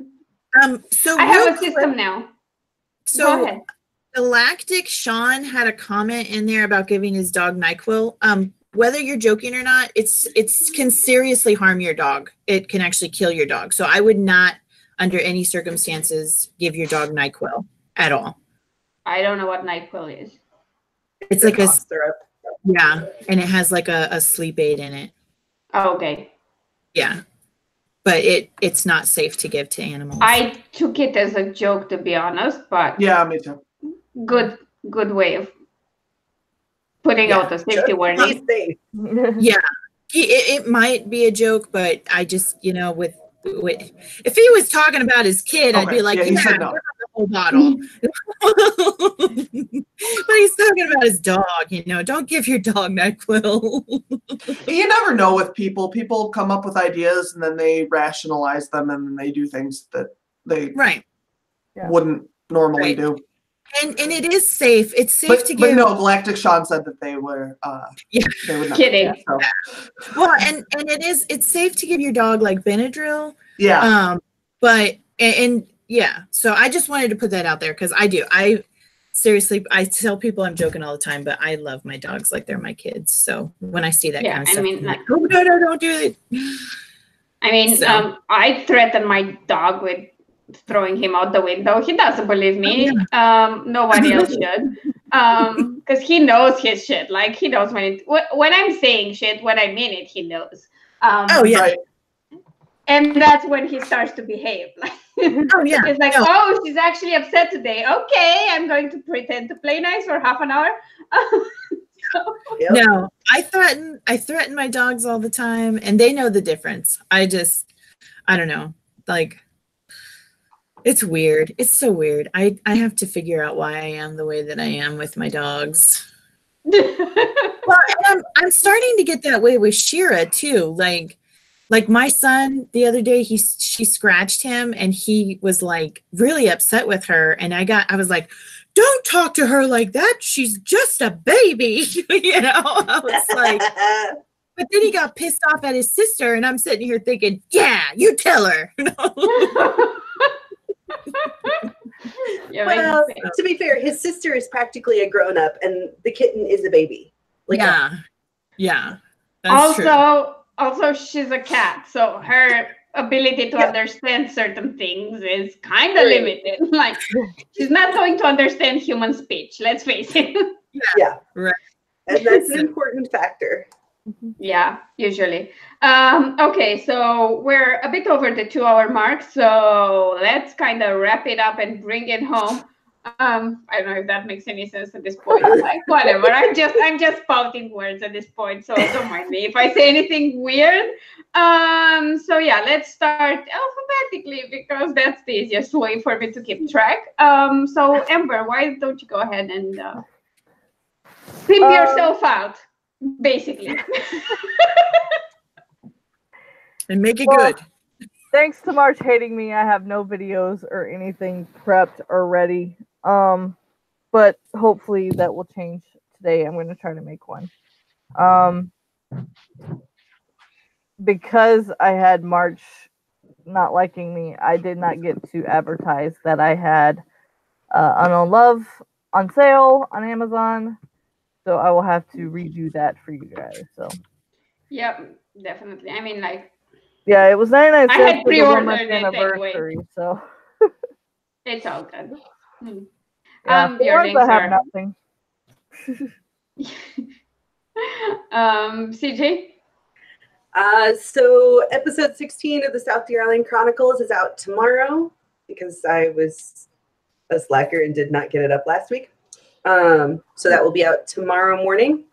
So I have a system now. So go ahead. Galactic Sean had a comment in there about giving his dog NyQuil. Whether you're joking or not, it can seriously harm your dog. It can actually kill your dog. So I would not, under any circumstances, give your dog NyQuil at all. I don't know what NyQuil is. It's like a syrup. Yeah, and it has like a sleep aid in it. Oh, okay. Yeah, but it's not safe to give to animals. I took it as a joke, to be honest, but yeah, me too. Good way of putting out a safety warning. Yeah, it might be a joke, but I just, with if he was talking about his kid, I'd be like, he said no. the whole bottle. about his dog, don't give your dog NyQuil. You never know with people. People come up with ideas and then they rationalize them and then they do things that they wouldn't normally do. And it is safe. It's safe to give. But no, Galactic Sean said that they were they would not kidding. So. Well, and it's safe to give your dog like Benadryl. Yeah. But so I just wanted to put that out there because I seriously, I tell people I'm joking all the time, but I love my dogs like they're my kids. So when I see that kind of stuff, I'm like, oh, no, don't do it. I mean, I threatened my dog with throwing him out the window. He doesn't believe me. Nobody else should. Because he knows his shit. Like, he knows when I'm saying shit, when I mean it, he knows. Right. And that's when he starts to behave. It's like, oh, she's actually upset today. Okay, I'm going to pretend to play nice for half an hour. No, I threaten my dogs all the time, and they know the difference. I don't know. Like, it's weird. It's so weird. I have to figure out why I am the way that I am with my dogs. Well, and I'm starting to get that way with Shira too. Like my son the other day, she scratched him and he was like really upset with her. And I was like, don't talk to her like that. She's just a baby. I was like, but then he got pissed off at his sister. And I'm sitting here thinking, yeah, you tell her. Well, to be fair, his sister is practically a grown-up and the kitten is a baby. Yeah. That's true. Also, she's a cat, so her ability to understand certain things is kind of limited. Like, she's not going to understand human speech, let's face it. Yeah. Right. And that's an important factor. Yeah, usually. Okay, so we're a bit over the 2-hour mark, so let's kind of wrap it up and bring it home. I don't know if that makes any sense at this point. Like, whatever. I'm just spouting words at this point, so don't mind me if I say anything weird. So yeah, let's start alphabetically because that's the easiest way for me to keep track. So Amber, why don't you go ahead and pimp yourself out, basically. And make it good. Thanks to March hating me, I have no videos or anything prepped or ready. But hopefully that will change today. I'm going to try to make one. Because I had March not liking me, I did not get to advertise that I had Unknown Love on sale on Amazon. So I will have to redo that for you guys. So. Yep, definitely. I mean, like. Yeah, it was 99 cents. I had pre-ordered it anniversary, anyway. So. It's all good. Yeah, your links I have are nothing. CJ? So episode 16 of the South Deer Island Chronicles is out tomorrow because I was a slacker and did not get it up last week. So that will be out tomorrow evening.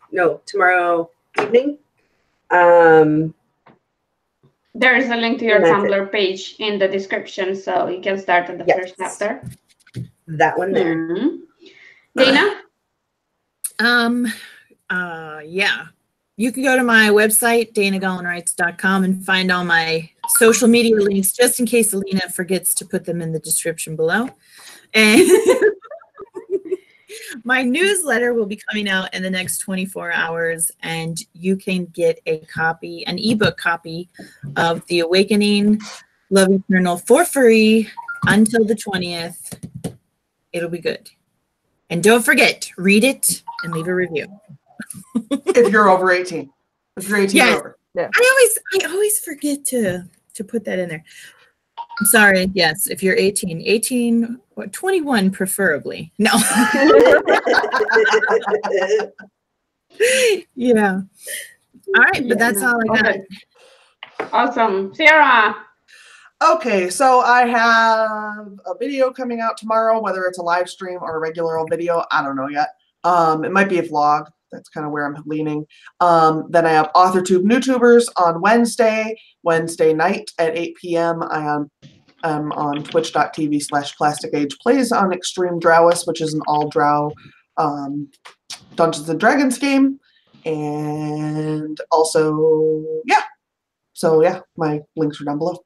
There's a link to your Tumblr page in the description, so you can start at the first chapter. That one there. Mm-hmm. Dana? Yeah. You can go to my website, danagollenwrites.com, and find all my social media links, just in case Alina forgets to put them in the description below. And my newsletter will be coming out in the next 24 hours, and you can get an ebook copy of The Awakening, Love Eternal for free until the 20th. It'll be good. And don't forget, read it and leave a review. If you're over 18. If you're 18 or over. Yeah. I always forget to put that in there. I'm sorry. Yes, if you're 18 or 21 preferably. No. Yeah. All right, but that's all I got. Okay. Awesome. Sarah. Okay, so I have a video coming out tomorrow, whether it's a live stream or a regular old video, I don't know yet. It might be a vlog. That's kind of where I'm leaning. Then I have AuthorTube NewTubers on Wednesday night at 8 p.m. I'm on twitch.tv/PlasticAgePlays on Extreme Drowess, which is an all drow Dungeons and Dragons game. And also, yeah. So yeah, my links are down below.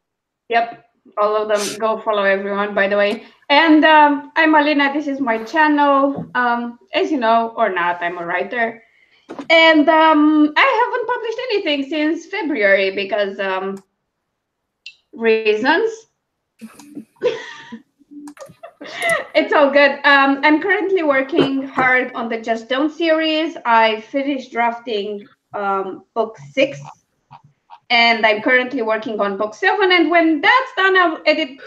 Yep, all of them. Go follow everyone, by the way. And I'm Alina. This is my channel. As you know or not, I'm a writer. And I haven't published anything since February because reasons. It's all good. I'm currently working hard on the Just Don't series. I finished drafting book 6. And I'm currently working on book 7. And when that's done, I'll edit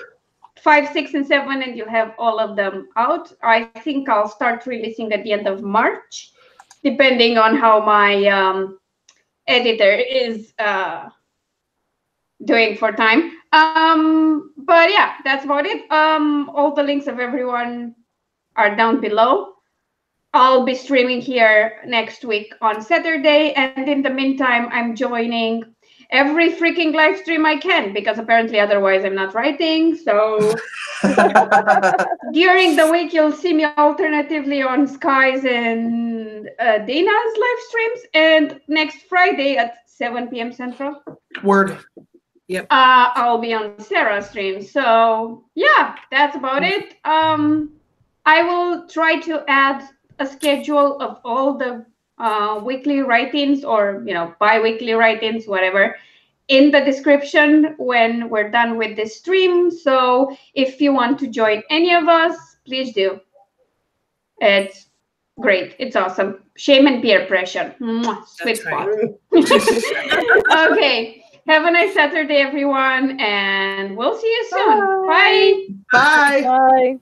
5, 6, and 7, and you'll have all of them out. I think I'll start releasing at the end of March, depending on how my editor is doing for time. But yeah, that's about it. All the links of everyone are down below. I'll be streaming here next week on Saturday. And in the meantime, I'm joining every freaking live stream I can, because apparently otherwise I'm not writing. So during the week, you'll see me alternatively on Sky's and Dana's live streams. And next Friday at 7 p.m. Central. Word. Yep. I'll be on Sarah's stream. So yeah, that's about it. I will try to add a schedule of all the weekly write-ins, or bi-weekly write-ins, whatever, in the description when we're done with this stream. So if you want to join any of us, please do. It's great. It's awesome. Shame and peer pressure. Mwah, sweet spot. Okay. Have a nice Saturday, everyone, and we'll see you soon. Bye. Bye. Bye.